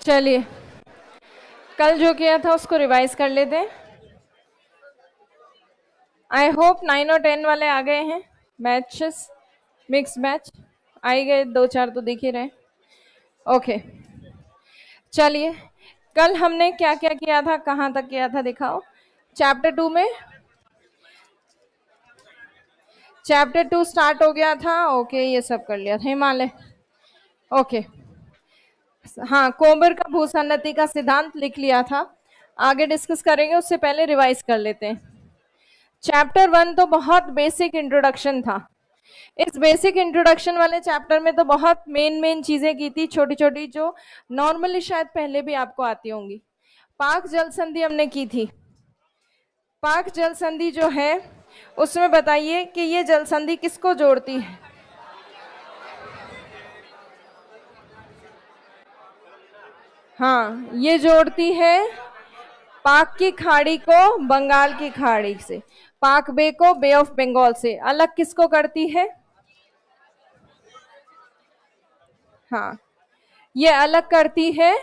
चलिए, कल जो किया था उसको रिवाइज कर लेते हैं। आई होप 9 और 10 वाले आ गए हैं। मैचेस मिक्स मैच आ ही गए, 2-4 तो दिख ही रहे। ओके, चलिए, कल हमने क्या क्या किया था, कहाँ तक किया था दिखाओ। चैप्टर 2 में चैप्टर 2 स्टार्ट हो गया था। ओके, ये सब कर लिया था। हिमालय, ओके, हाँ, कोबर का भूसन्नति का सिद्धांत लिख लिया था। आगे डिस्कस करेंगे, उससे पहले रिवाइज कर लेते हैं। चैप्टर 1 तो बहुत बेसिक इंट्रोडक्शन था। इस बेसिक इंट्रोडक्शन वाले चैप्टर में तो बहुत मेन चीजें की थी, छोटी छोटी, जो नॉर्मली शायद पहले भी आपको आती होंगी। पाक जल संधि हमने की थी। पाक जल संधि जो है उसमें बताइए कि ये जल संधि किसको जोड़ती है। हाँ, ये जोड़ती है पाक की खाड़ी को बंगाल की खाड़ी से, पाक बे को बे ऑफ बंगाल से। अलग किसको करती है? हाँ, ये अलग करती है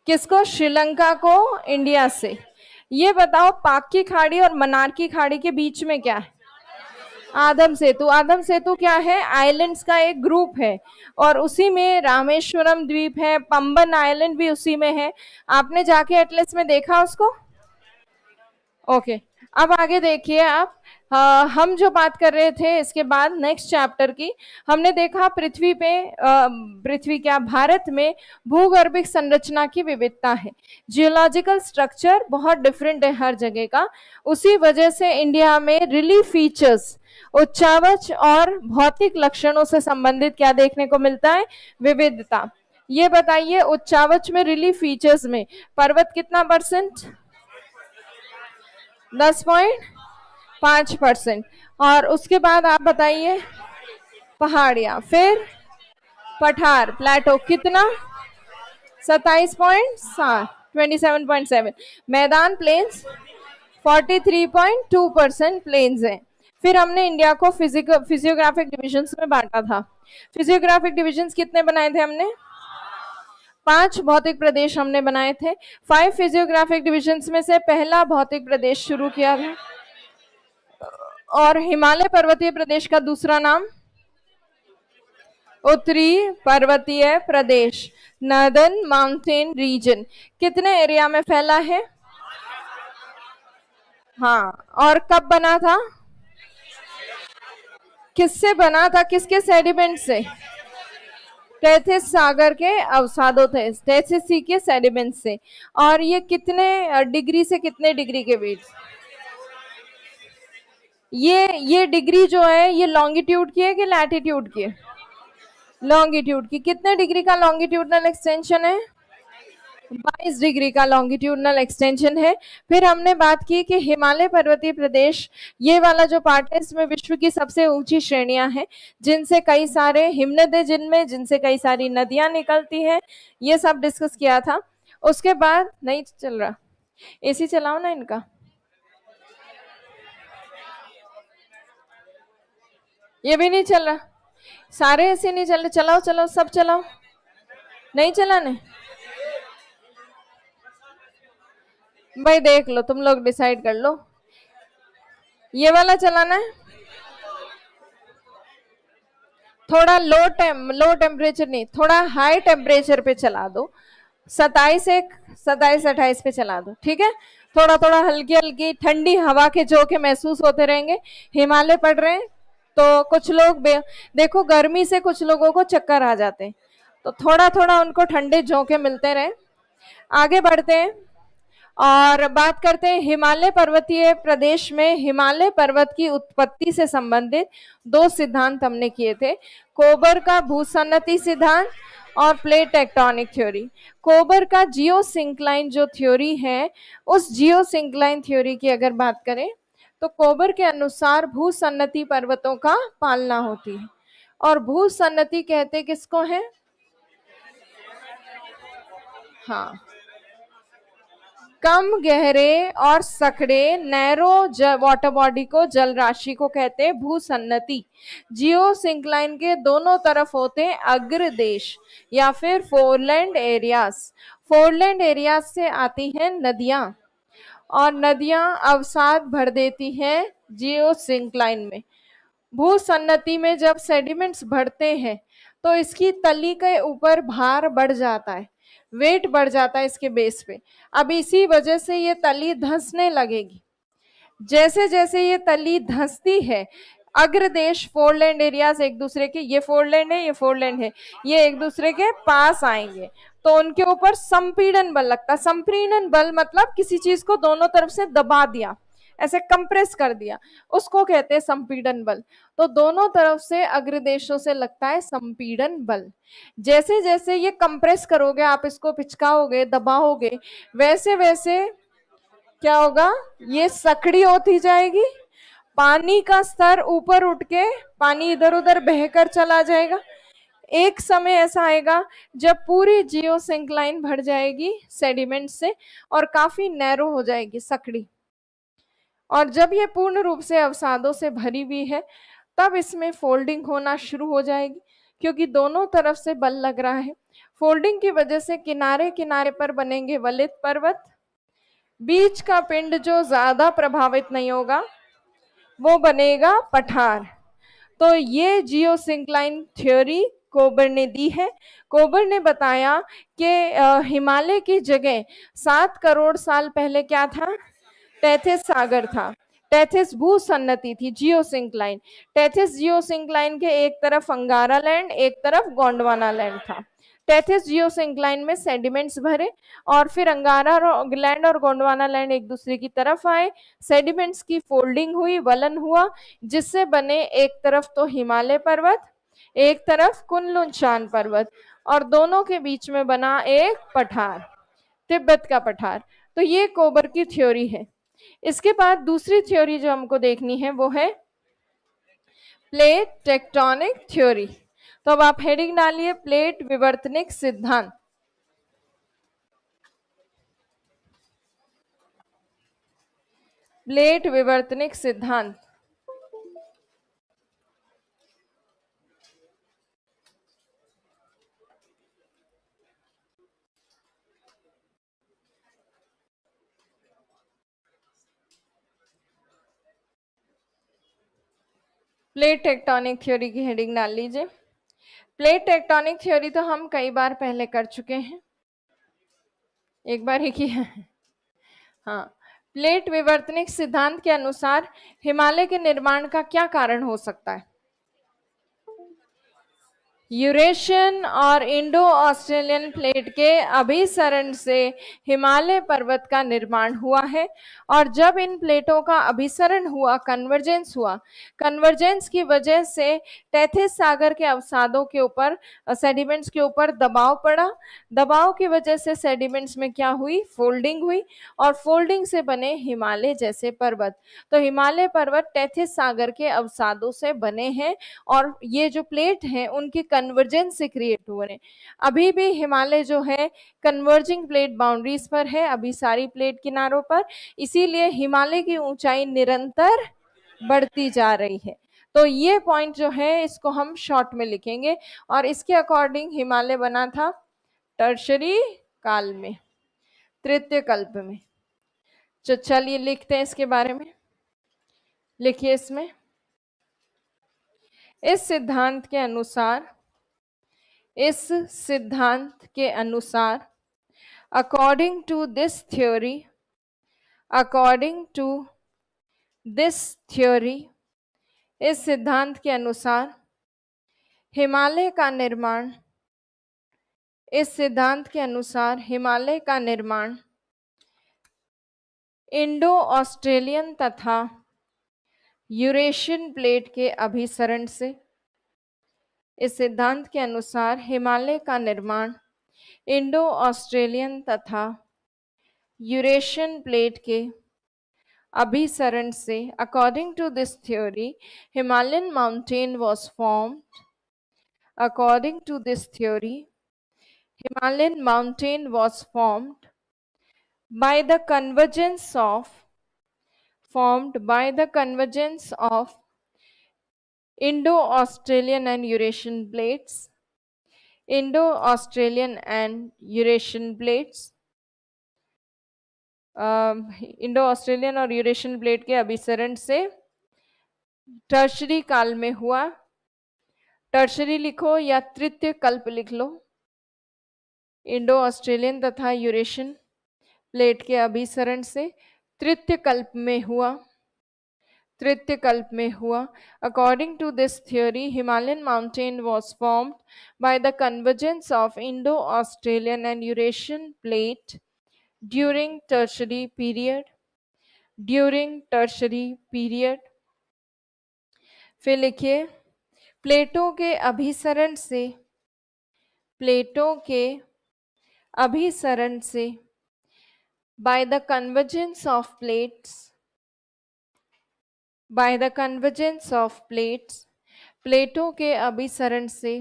किसको? श्रीलंका को इंडिया से। ये बताओ, पाक की खाड़ी और मन्नार की खाड़ी के बीच में क्या है? आदम सेतु। आदम सेतु क्या है? आइलैंड्स का एक ग्रुप है, और उसी में रामेश्वरम द्वीप है, पंबन आइलैंड भी उसी में है। आपने जाके एटलस में देखा उसको? ओके, अब आगे देखिए आप। हम जो बात कर रहे थे इसके बाद नेक्स्ट चैप्टर की, हमने देखा पृथ्वी पे, पृथ्वी क्या, भारत में भूगर्भिक संरचना की विविधता है। जियोलॉजिकल स्ट्रक्चर बहुत डिफरेंट है हर जगह का। उसी वजह से इंडिया में रिलीफ फीचर्स, उच्चावच और भौतिक लक्षणों से संबंधित क्या देखने को मिलता है? विविधता। ये बताइए, उच्चावच में, रिलीफ फीचर्स में पर्वत कितना परसेंट? 10.5%। और उसके बाद आप बताइए पहाड़ियां, फिर पठार, प्लेटो कितना? 27.7, 27.7। मैदान, प्लेन्स 43.2% प्लेन्स हैं। फिर हमने इंडिया को फिजियोग्राफिक डिविजन्स में बांटा था। फिजियोग्राफिक डिविजन्स कितने बनाए थे हमने? 5 भौतिक प्रदेश हमने बनाए थे। 5 फिजियोग्राफिक डिविजन्स में से पहला भौतिक प्रदेश शुरू किया था, और हिमालय पर्वतीय प्रदेश का दूसरा नाम उत्तरी पर्वतीय प्रदेश, नॉर्दर्न माउंटेन रीजन। कितने एरिया में फैला है? हाँ, और कब बना था? किससे बना था? किसके सेडिमेंट से? टेथिस सागर के अवसादों थे, टेथिस सी के सेडिमेंट से। और ये कितने डिग्री से कितने डिग्री के बीच? ये डिग्री जो है, ये लॉन्गिट्यूड की है कि लैटिट्यूड की है? लॉन्गिट्यूड की। कितने डिग्री का लॉन्गिट्यूडनल एक्सटेंशन है? 22 डिग्री का लॉन्गिट्यूडनल एक्सटेंशन है। फिर हमने बात की कि हिमालय पर्वतीय प्रदेश, ये वाला जो पार्ट है, इसमें विश्व की सबसे ऊंची श्रेणियां हैं, जिनसे कई सारे हिमनद, जिनसे कई सारी नदियां निकलती हैं। ये सब डिस्कस किया था। उसके बाद नहीं चल रहा, एसी चलाओ ना इनका। ये भी नहीं चल रहा, सारे ऐसे नहीं चल रहे। चलाओ चलाओ, सब चलाओ। नहीं चलाने भाई, देख लो, तुम लोग डिसाइड कर लो। ये वाला चलाना है। थोड़ा लो टेम्परेचर नहीं, थोड़ा हाई टेम्परेचर पे चला दो। 27 28 पे चला दो, ठीक है। थोड़ा थोड़ा हल्की हल्की ठंडी हवा के झोंके महसूस होते रहेंगे। हिमालय पड़ रहे हैं तो कुछ लोग देखो, गर्मी से कुछ लोगों को चक्कर आ जाते हैं, तो थोड़ा थोड़ा उनको ठंडे झोंके मिलते रहे। आगे बढ़ते हैं और बात करते हैं हिमालय पर्वतीय प्रदेश में हिमालय पर्वत की उत्पत्ति से संबंधित 2 सिद्धांत हमने किए थे। कोबर का भूसन्नति सिद्धांत और प्लेट टेक्टोनिक थ्योरी। कोबर का जियोसिंक्लाइन जो थ्योरी है, उस जियोसिंक्लाइन थ्योरी की अगर बात करें तो कोबर के अनुसार भूसन्नति पर्वतों का पालना होती है। और भूसन्नति कहते किसको है? हाँ, कम गहरे और सकड़े नैरो वाटर बॉडी को, जल राशि को कहते हैं भूसन्नति। जियोसिंक्लाइन के दोनों तरफ होते हैं अग्रदेश या फिर फोरलैंड एरियाज। फोरलैंड एरियाज से आती हैं नदियां और नदियां अवसाद भर देती हैं जियोसिंक्लाइन में। भूसन्नति में जब सेडिमेंट्स बढ़ते हैं तो इसकी तली के ऊपर भार बढ़ जाता है, वेट बढ़ जाता है इसके बेस पे। अब इसी वजह से ये तली धंसने लगेगी। जैसे जैसे ये तली धंसती है, अग्रदेश फोरलैंड एरियाज एक दूसरे के, ये फोरलैंड है, ये फोरलैंड है, ये एक दूसरे के पास आएंगे तो उनके ऊपर संपीड़न बल लगता है। संपीड़न बल मतलब किसी चीज को दोनों तरफ से दबा दिया, ऐसे कंप्रेस कर दिया, उसको कहते हैं संपीड़न बल। तो दोनों तरफ से अग्रदेशों से लगता है संपीड़न बल। जैसे जैसे ये कंप्रेस करोगे, आप इसको पिचकाओगे, दबाओगे, वैसे वैसे क्या होगा, ये सकड़ी होती जाएगी, पानी का स्तर ऊपर उठ के पानी इधर उधर बहकर चला जाएगा। एक समय ऐसा आएगा जब पूरी जियोसिंक्लाइन भर जाएगी सेडिमेंट से और काफी नैरो हो जाएगी सकड़ी। और जब ये पूर्ण रूप से अवसादों से भरी हुई है तब इसमें फोल्डिंग होना शुरू हो जाएगी, क्योंकि दोनों तरफ से बल लग रहा है। फोल्डिंग की वजह से किनारे किनारे पर बनेंगे वलित पर्वत। बीच का पिंड जो ज्यादा प्रभावित नहीं होगा वो बनेगा पठार। तो ये जियोसिंक्लाइन थ्योरी कोबर ने दी है। कोबर ने बताया कि हिमालय की जगह 7 करोड़ साल पहले क्या था, टेथिस सागर था। टेथिस भूसन्नति थी, जियोसिंक्लाइन। टेथिस जियोसिंक्लाइन के एक तरफ अंगारा लैंड, एक तरफ गोंडवाना लैंड था। टेथिस जियोसिंक्लाइन में सेडिमेंट्स भरे और फिर अंगारा लैंड और गोंडवाना लैंड एक दूसरे की तरफ आए, सेडिमेंट्स की फोल्डिंग हुई, वलन हुआ, जिससे बने एक तरफ तो हिमालय पर्वत, एक तरफ कुनलुन शान पर्वत, और दोनों के बीच में बना एक पठार, तिब्बत का पठार। तो ये कोबर की थ्योरी है। इसके बाद दूसरी थ्योरी जो हमको देखनी है वो है प्लेट टेक्टोनिक थ्योरी। तो अब आप हेडिंग डालिए प्लेट विवर्तनिक सिद्धांत। प्लेट विवर्तनिक सिद्धांत। प्लेट टेक्टोनिक थ्योरी की हेडिंग डाल लीजिए। प्लेट टेक्टोनिक थ्योरी तो हम कई बार पहले कर चुके हैं, एक बार ही किया है। हाँ, प्लेट विवर्तनिक सिद्धांत के अनुसार हिमालय के निर्माण का क्या कारण हो सकता है? यूरेशियन और इंडो ऑस्ट्रेलियन प्लेट के अभिसरण से हिमालय पर्वत का निर्माण हुआ है। और जब इन प्लेटों का अभिसरण हुआ, कन्वर्जेंस हुआ, कन्वर्जेंस की वजह से टेथिस सागर के अवसादों के ऊपर, सेडिमेंट्स के ऊपर दबाव पड़ा। दबाव की वजह से सेडिमेंट्स में क्या हुई, फोल्डिंग हुई, और फोल्डिंग से बने हिमालय जैसे पर्वत। तो हिमालय पर्वत टेथिस सागर के अवसादों से बने हैं और ये जो प्लेट हैं उनकी कन्वर्जेंस से क्रिएट हुए हैं। अभी भी हिमालय जो है कन्वर्जिंग प्लेट बाउंड्रीज पर है, अभी सारी प्लेट किनारों पर, इसीलिए हिमालय की ऊंचाई निरंतर बढ़ती जा रही है। तो ये पॉइंट जो है इसको हम शॉर्ट में लिखेंगे और इसके अकॉर्डिंग हिमालय बना था टर्शरी काल में, तृतीय कल्प में। चलिए लिखते हैं इसके बारे में। लिखिए इसमें, इस सिद्धांत के अनुसार, इस सिद्धांत के अनुसार, according to this theory, according to this theory, इस सिद्धांत के अनुसार हिमालय का निर्माण, इस सिद्धांत के अनुसार हिमालय का निर्माण इंडो ऑस्ट्रेलियन तथा यूरेशियन प्लेट के अभिसरण से, इस सिद्धांत के अनुसार हिमालय का निर्माण इंडो ऑस्ट्रेलियन तथा यूरेशियन प्लेट के अभिसरण से, according to this theory Himalayan mountain was formed, according to this theory Himalayan mountain was formed by the convergence of formed by the convergence of Indo-Australian and Eurasian plates, Indo-Australian and Eurasian plates, Indo Australian और Eurasian plate के अभिसरण से tertiary काल में हुआ। Tertiary लिखो या तृतीय कल्प लिख लो। इंडो ऑस्ट्रेलियन तथा यूरेशियन प्लेट के अभिसरण से तृतीय कल्प में हुआ। तृतीय कल्प में हुआ। According to this theory, Himalayan mountain was formed by the convergence of Indo-Australian and Eurasian plate during tertiary period. During tertiary period. फिर लिखिए प्लेटों के अभिसरण से, प्लेटों के अभिसरण से by the convergence of plates, by the convergence of plates, प्लेटों के अभिसरण से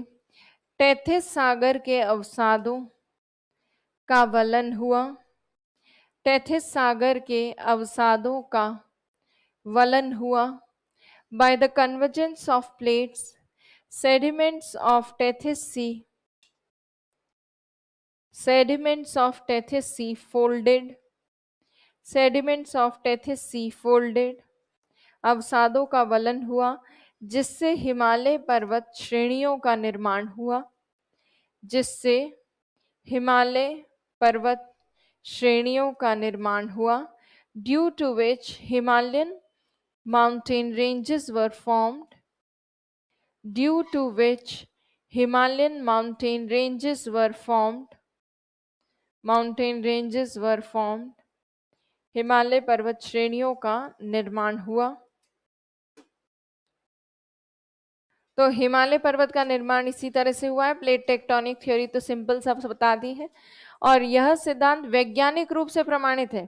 टेथिस सागर के अवसादों का वलन हुआ। टेथिस सागर के अवसादों का वलन हुआ। By the convergence of plates, sediments of Tethys Sea, sediments of Tethys Sea folded, sediments of Tethys Sea folded, अवसादों का वलन हुआ जिससे हिमालय पर्वत श्रेणियों का निर्माण हुआ। जिससे हिमालय पर्वत श्रेणियों का निर्माण हुआ। Due to which Himalayan mountain ranges were formed. Due to which Himalayan mountain ranges were formed. Mountain ranges were formed. Himalaya पर्वत श्रेणियों का निर्माण हुआ। तो हिमालय पर्वत का निर्माण इसी तरह से हुआ है। प्लेट टेक्टोनिक थ्योरी तो सिंपल सब बता दी है और यह सिद्धांत वैज्ञानिक रूप से प्रमाणित है।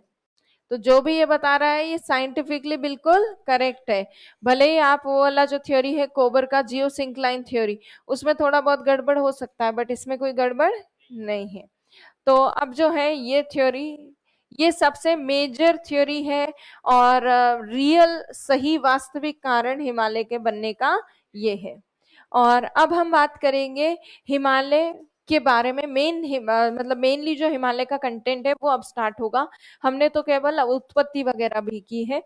तो जो भी ये बता रहा है ये साइंटिफिकली बिल्कुल करेक्ट है। भले ही आप वो वाला जो थ्योरी है कोबर का जियोसिंक्लाइन थ्योरी, उसमें थोड़ा बहुत गड़बड़ हो सकता है, बट इसमें कोई गड़बड़ नहीं है। तो अब जो है ये थ्योरी, ये सबसे मेजर थ्योरी है और रियल सही वास्तविक कारण हिमालय के बनने का ये है। और अब हम बात करेंगे हिमालय के बारे में। मतलब मेनली जो हिमालय का कंटेंट है वो अब स्टार्ट होगा। हमने तो केवल उत्पत्ति वगैरह भी की है।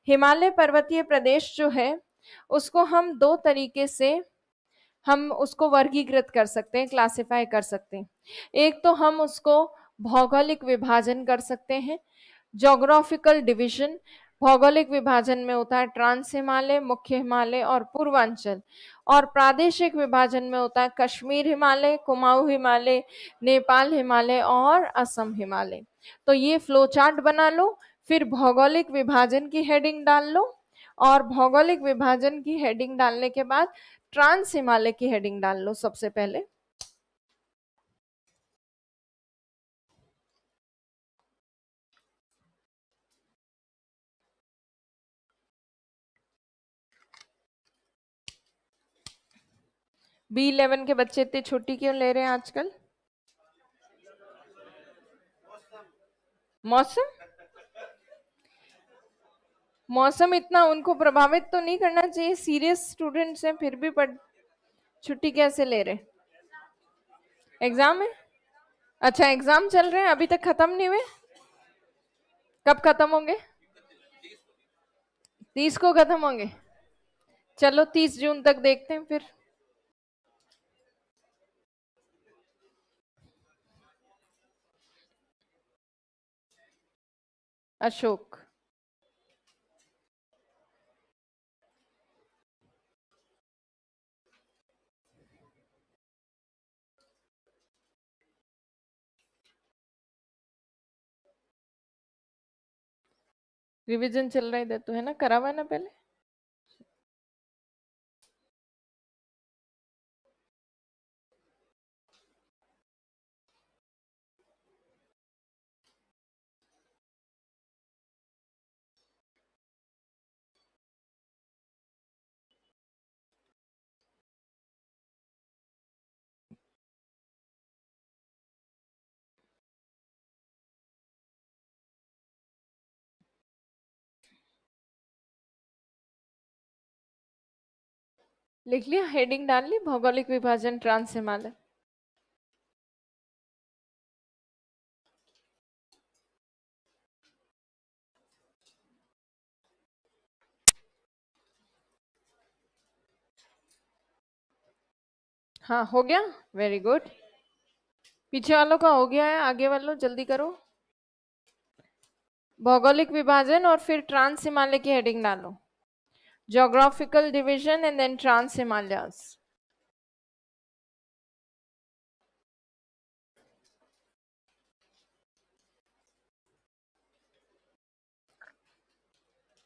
हिमालय पर्वतीय प्रदेश जो है उसको हम दो तरीके से हम उसको वर्गीकृत कर सकते हैं, क्लासिफाई कर सकते हैं। एक तो हम उसको भौगोलिक विभाजन कर सकते हैं, जोग्राफिकल डिवीजन। भौगोलिक विभाजन में होता है ट्रांस हिमालय, मुख्य हिमालय और पूर्वांचल। और प्रादेशिक विभाजन में होता है कश्मीर हिमालय, कुमाऊं हिमालय, नेपाल हिमालय और असम हिमालय। तो ये फ्लो चार्ट बना लो, फिर भौगोलिक विभाजन की हेडिंग डाल लो और भौगोलिक विभाजन की हेडिंग डालने के बाद ट्रांस हिमालय की हेडिंग डाल लो सबसे पहले। B11 के बच्चे इतनी छुट्टी क्यों ले रहे हैं आजकल? मौसम, मौसम इतना उनको प्रभावित तो नहीं करना चाहिए। सीरियस स्टूडेंट्स हैं फिर भी पढ़ छुट्टी कैसे ले रहे? एग्जाम है? अच्छा एग्जाम चल रहे हैं, अभी तक खत्म नहीं हुए? कब खत्म होंगे? 30 को खत्म होंगे। चलो 30 जून तक देखते हैं फिर। अशोक, रिवीजन चल रहा है इधर तो, है ना? करा हुआ है ना पहले? लिख लिया, हेडिंग डाल ली, भौगोलिक विभाजन ट्रांस हिमालय। हाँ हो गया, वेरी गुड। पीछे वालों का हो गया है, आगे वालों जल्दी करो। भौगोलिक विभाजन और फिर ट्रांस हिमालय की हेडिंग डालो। Geographical division and then trans Himalayas.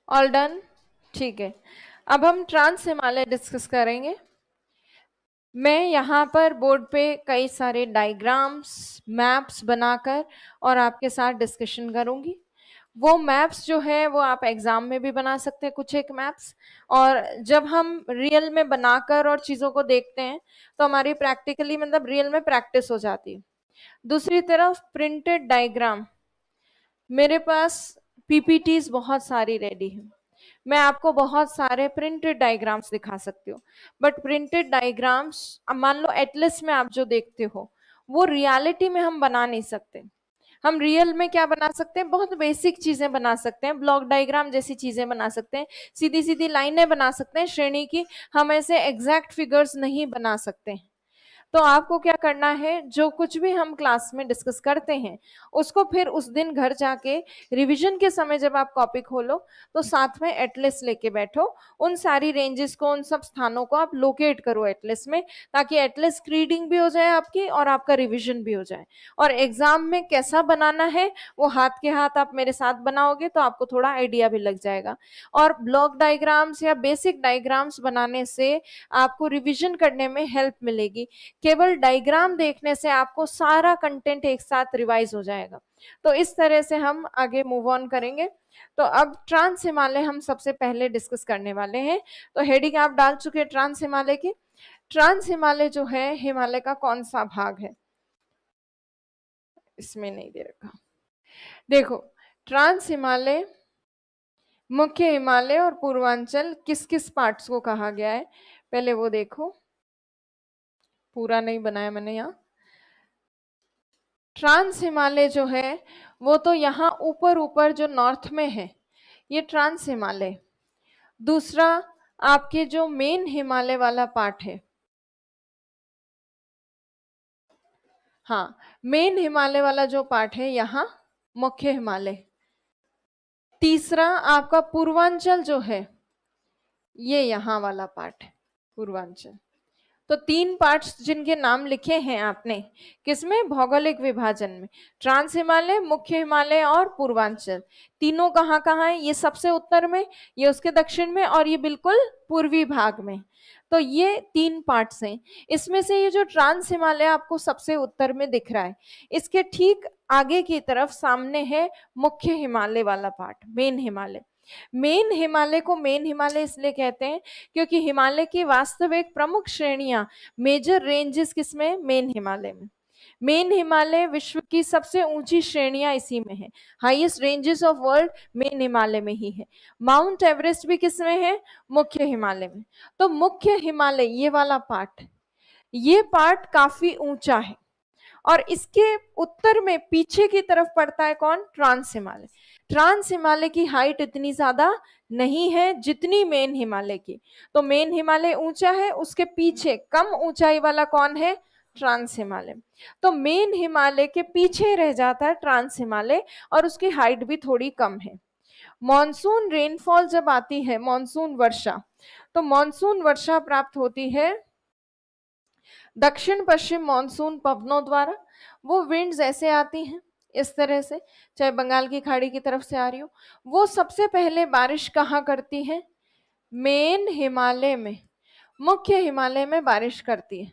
All done, ठीक है। अब हम ट्रांस हिमालय डिस्कस करेंगे। मैं यहाँ पर बोर्ड पे कई सारे डायग्राम्स, मैप्स बनाकर और आपके साथ डिस्कशन करूंगी। वो मैप्स जो है वो आप एग्जाम में भी बना सकते हैं, कुछ एक मैप्स। और जब हम रियल में बनाकर और चीजों को देखते हैं तो हमारी प्रैक्टिकली मतलब रियल में प्रैक्टिस हो जाती है। दूसरी तरफ प्रिंटेड डायग्राम, मेरे पास पीपीटीज बहुत सारी रेडी हैं, मैं आपको बहुत सारे प्रिंटेड डायग्राम्स दिखा सकती हूँ। बट प्रिंटेड डायग्राम्स, मान लो एटलस में आप जो देखते हो वो रियलिटी में हम बना नहीं सकते। हम रियल में क्या बना सकते हैं, बहुत बेसिक चीजें बना सकते हैं, ब्लॉक डायग्राम जैसी चीजें बना सकते हैं, सीधी सीधी लाइनें बना सकते हैं श्रेणी की। हम ऐसे एग्जैक्ट फिगर्स नहीं बना सकते। तो आपको क्या करना है, जो कुछ भी हम क्लास में डिस्कस करते हैं उसको फिर उस दिन घर जाके रिवीजन के समय जब आप कॉपी खोलो तो साथ में एटलस लेके बैठो, उन सारी रेंजेस को, उन सब स्थानों को आप लोकेट करो एटलस में, ताकि एटलस रीडिंग भी हो जाए आपकी और आपका रिवीजन भी हो जाए। और एग्जाम में कैसा बनाना है वो हाथ के हाथ आप मेरे साथ बनाओगे तो आपको थोड़ा आइडिया भी लग जाएगा। और ब्लॉक डायग्राम्स या बेसिक डायग्राम्स बनाने से आपको रिवीजन करने में हेल्प मिलेगी। केवल डायग्राम देखने से आपको सारा कंटेंट एक साथ रिवाइज हो जाएगा। तो इस तरह से हम आगे मूव ऑन करेंगे। तो अब ट्रांस हिमालय हम सबसे पहले डिस्कस करने वाले हैं। तो हेडिंग आप डाल चुके हैं ट्रांस हिमालय की। ट्रांस हिमालय जो है हिमालय का कौन सा भाग है, इसमें नहीं दे रखा। देखो, ट्रांस हिमालय, मुख्य हिमालय और पूर्वांचल किस किस पार्ट्स को कहा गया है, पहले वो देखो। पूरा नहीं बनाया मैंने यहाँ। ट्रांस हिमालय जो है वो तो यहाँ ऊपर ऊपर जो नॉर्थ में है ये ट्रांस हिमालय। दूसरा, आपके जो मेन हिमालय वाला पार्ट है, हाँ, मेन हिमालय वाला जो पार्ट है यहाँ मुख्य हिमालय। तीसरा, आपका पूर्वांचल जो है ये यहाँ वाला पार्ट है पूर्वांचल। तो तीन पार्ट्स जिनके नाम लिखे हैं आपने किसमें, भौगोलिक विभाजन में, ट्रांस हिमालय, मुख्य हिमालय और पूर्वांचल। तीनों कहाँ कहाँ है, ये सबसे उत्तर में, ये उसके दक्षिण में और ये बिल्कुल पूर्वी भाग में। तो ये तीन पार्ट्स हैं। इसमें से ये जो ट्रांस हिमालय आपको सबसे उत्तर में दिख रहा है, इसके ठीक आगे की तरफ सामने है मुख्य हिमालय वाला part, main Himalaya. Main Himalaya को मेन हिमालय इसलिए कहते हैं क्योंकि हिमालय की वास्तविक प्रमुख श्रेणियां, मेजर रेंजेस किसमें, मेन हिमालय में। मेन हिमालय विश्व की सबसे ऊंची श्रेणियां इसी में है, highest ranges of world main Himalaya में ही है। माउंट एवरेस्ट भी किसमें है, मुख्य हिमालय में। तो मुख्य हिमालय ये वाला पार्ट, ये पार्ट काफी ऊंचा है और इसके उत्तर में पीछे की तरफ पड़ता है कौन, ट्रांस हिमालय। ट्रांस हिमालय की हाइट इतनी ज्यादा नहीं है जितनी मेन हिमालय की। तो मेन हिमालय ऊंचा है, उसके पीछे कम ऊंचाई वाला कौन है, ट्रांस हिमालय। तो मेन हिमालय के पीछे रह जाता है ट्रांस हिमालय और उसकी हाइट भी थोड़ी कम है। मॉनसून रेनफॉल जब आती है, मॉनसून वर्षा, तो मॉनसून वर्षा प्राप्त होती है दक्षिण पश्चिम मॉनसून पवनों द्वारा। वो विंड्स ऐसे आती हैं इस तरह से, चाहे बंगाल की खाड़ी की तरफ से आ रही हो, वो सबसे पहले बारिश कहाँ करती है, मेन हिमालय में, मुख्य हिमालय में बारिश करती है।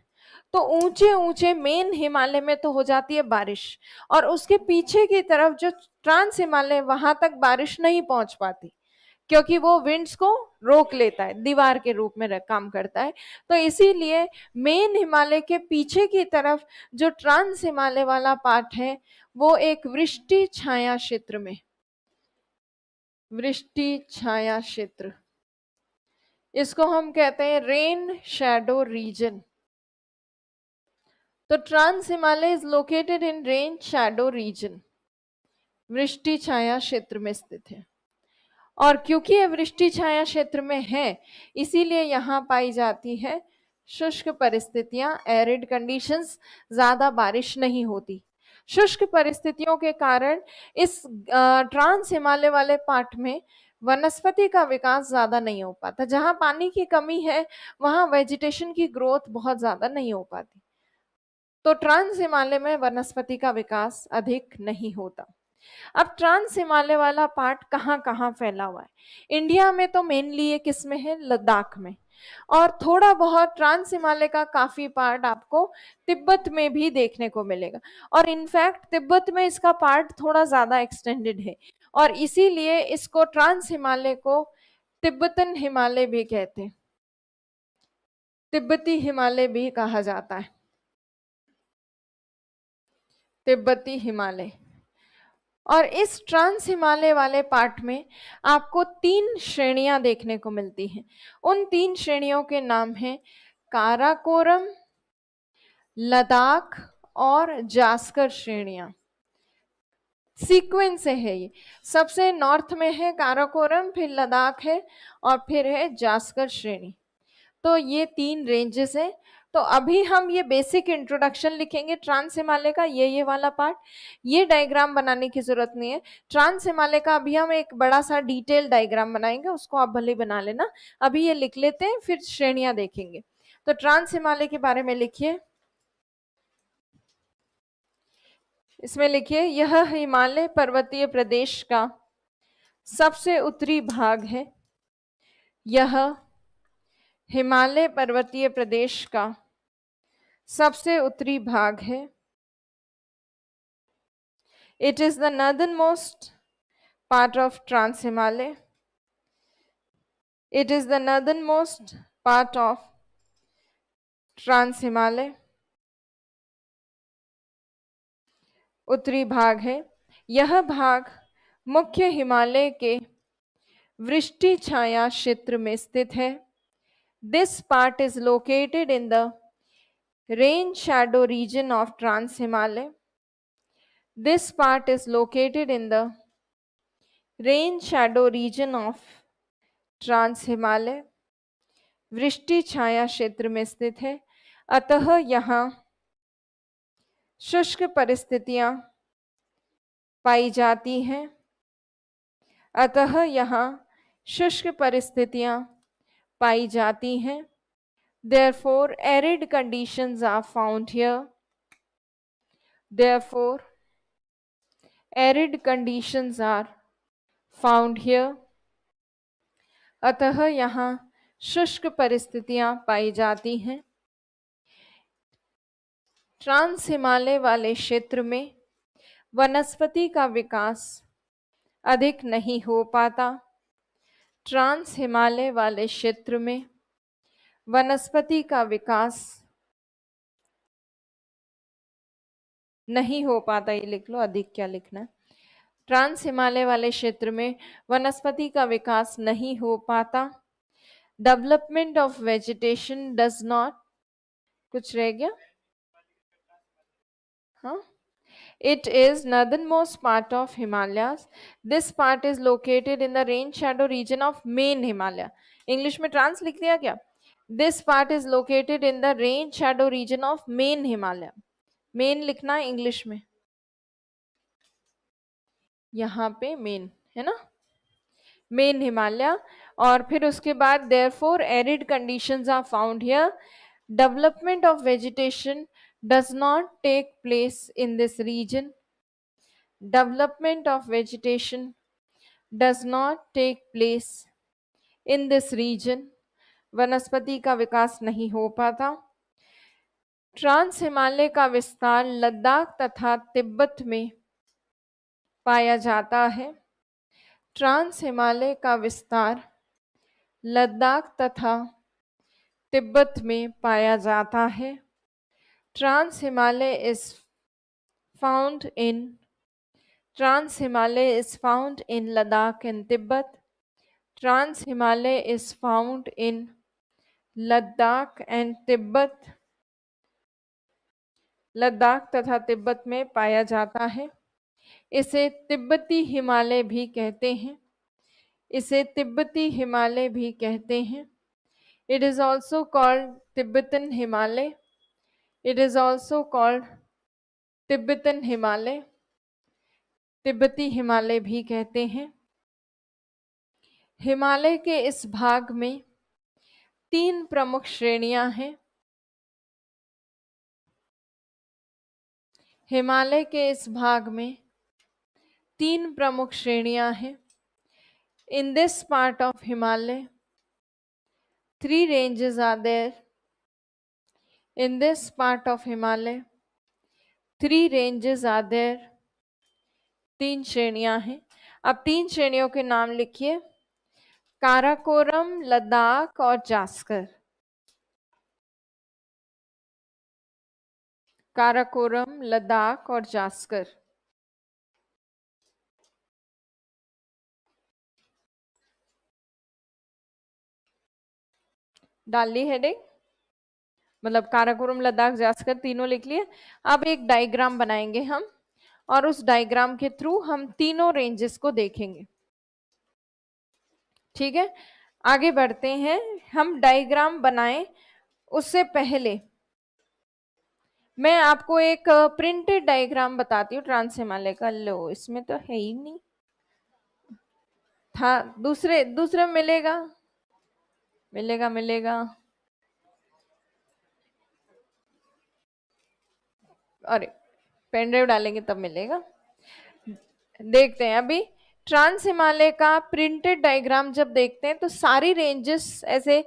तो ऊंचे ऊंचे मेन हिमालय में तो हो जाती है बारिश, और उसके पीछे की तरफ जो ट्रांस हिमालय, वहां तक बारिश नहीं पहुंच पाती क्योंकि वो विंड्स को रोक लेता है, दीवार के रूप में काम करता है। तो इसीलिए मेन हिमालय के पीछे की तरफ जो ट्रांस हिमालय वाला पार्ट है वो एक वृष्टि छाया क्षेत्र में, वृष्टि छाया क्षेत्र, इसको हम कहते हैं रेन शैडो रीजन। तो trans Himalaya is located in rain shadow region, वृष्टि छाया क्षेत्र में स्थित है। और क्योंकि ये वृष्टि छाया क्षेत्र में है, इसीलिए यहाँ पाई जाती है शुष्क परिस्थितियां, एरिड कंडीशंस, ज्यादा बारिश नहीं होती। शुष्क परिस्थितियों के कारण इस ट्रांस हिमालय वाले पार्ट में वनस्पति का विकास ज्यादा नहीं हो पाता। जहां पानी की कमी है वहां वेजिटेशन की ग्रोथ बहुत ज्यादा नहीं हो पाती, तो ट्रांस हिमालय में वनस्पति का विकास अधिक नहीं होता। अब ट्रांस हिमालय वाला पार्ट कहाँ कहाँ फैला हुआ है? इंडिया में तो मेनली ये किस में है? लद्दाख में। और थोड़ा बहुत ट्रांस हिमालय का काफी पार्ट आपको तिब्बत में भी देखने को मिलेगा, और इनफैक्ट तिब्बत में इसका पार्ट थोड़ा ज्यादा एक्सटेंडेड है, और इसीलिए इसको ट्रांस हिमालय को तिब्बतन हिमालय भी कहते हैं, तिब्बती हिमालय भी कहा जाता है, तिब्बती हिमालय। और इस ट्रांस हिमालय वाले पार्ट में आपको 3 श्रेणियां देखने को मिलती हैं। उन 3 श्रेणियों के नाम हैं काराकोरम, लद्दाख और जास्कर श्रेणियां। सीक्वेंस है ये, सबसे नॉर्थ में है काराकोरम, फिर लद्दाख है, और फिर है जास्कर श्रेणी। तो ये 3 रेंजेस है। तो अभी हम ये बेसिक इंट्रोडक्शन लिखेंगे ट्रांस हिमालय का, ये वाला पार्ट। ये डायग्राम बनाने की जरूरत नहीं है। ट्रांस हिमालय का अभी हम एक बड़ा सा डिटेल डायग्राम बनाएंगे, उसको आप भले बना लेना। अभी ये लिख लेते हैं, फिर श्रेणियां देखेंगे। तो ट्रांस हिमालय के बारे में लिखिए, इसमें लिखिए यह हिमालय पर्वतीय प्रदेश का सबसे उत्तरी भाग है। यह हिमालय पर्वतीय प्रदेश का सबसे उत्तरी भाग है। It is the northernmost part of Trans Himalaya. It is the northernmost part of Trans Himalaya. उत्तरी भाग है। यह भाग मुख्य हिमालय के वृष्टि छाया क्षेत्र में स्थित है। This part is located in the rain shadow region of Trans Himalaya. This part is located in the rain shadow region of trans Himalaya, वृष्टि छाया क्षेत्र में स्थित है। अतः यहाँ शुष्क परिस्थितियां पाई जाती हैं। अतः यहाँ शुष्क परिस्थितियां पाई जाती हैं। Therefore, arid conditions are found here. Therefore, arid conditions are found here. अतः यहाँ शुष्क परिस्थितियां पाई जाती हैं। ट्रांस हिमालय वाले क्षेत्र में वनस्पति का विकास अधिक नहीं हो पाता। ट्रांस हिमालय वाले क्षेत्र में वनस्पति का विकास नहीं हो पाता, ये लिख लो, अधिक क्या लिखना है। ट्रांस हिमालय वाले क्षेत्र में वनस्पति का विकास नहीं हो पाता। Development of vegetation does not, कुछ रह गया? हाँ, it is northernmost part of Himalayas. This part is located in the rain shadow region of main Himalaya. English में ट्रांस लिख दिया क्या? This part is located in the rain shadow region of main Himalaya. Main लिखना है English में, यहाँ पे main है ना, मेन हिमालय। और फिर उसके बाद therefore arid conditions are found here. Development of vegetation does not take place in this region. Development of vegetation does not take place in this region. वनस्पति का विकास नहीं हो पाता। ट्रांस हिमालय का विस्तार लद्दाख तथा तिब्बत में पाया जाता है। ट्रांस हिमालय का विस्तार लद्दाख तथा तिब्बत में पाया जाता है। Trans Himalaya is found in Trans Himalaya is found in Ladakh and Tibet. Trans Himalaya is found in Ladakh and Tibet, Ladakh तथा तिब्बत में पाया जाता है। इसे तिब्बती हिमालय भी कहते हैं, इसे तिब्बती हिमालय भी कहते हैं। It is also called Tibetan Himalaya, it is also called Tibetan Himalaya, तिब्बती हिमालय भी कहते हैं। हिमालय के इस भाग में 3 प्रमुख श्रेणियां हैं। हिमालय के इस भाग में 3 प्रमुख श्रेणियां हैं। In this part of Himalaya 3 ranges are there. In this part of Himalaya 3 ranges are there. 3 श्रेणियां हैं। अब 3 श्रेणियों के नाम लिखिए, काराकोरम, लद्दाख और जास्कर। काराकोरम, लद्दाख और जास्कर। डाल ली हेडिंग, मतलब काराकोरम, लद्दाख, जास्कर तीनों लिख लिए। अब एक डायग्राम बनाएंगे हम, और उस डायग्राम के थ्रू हम तीनों रेंजेस को देखेंगे। ठीक है, आगे बढ़ते हैं। हम डायग्राम बनाएं उससे पहले मैं आपको एक प्रिंटेड डायग्राम बताती हूँ ट्रांस हिमालय का। लो, इसमें तो है ही नहीं था, दूसरे दूसरे मिलेगा, मिलेगा मिलेगा। अरे, पेन ड्राइव डालेंगे तब मिलेगा। देखते हैं अभी ट्रांस हिमालय का प्रिंटेड डायग्राम जब देखते हैं तो सारी रेंजेस, ऐसे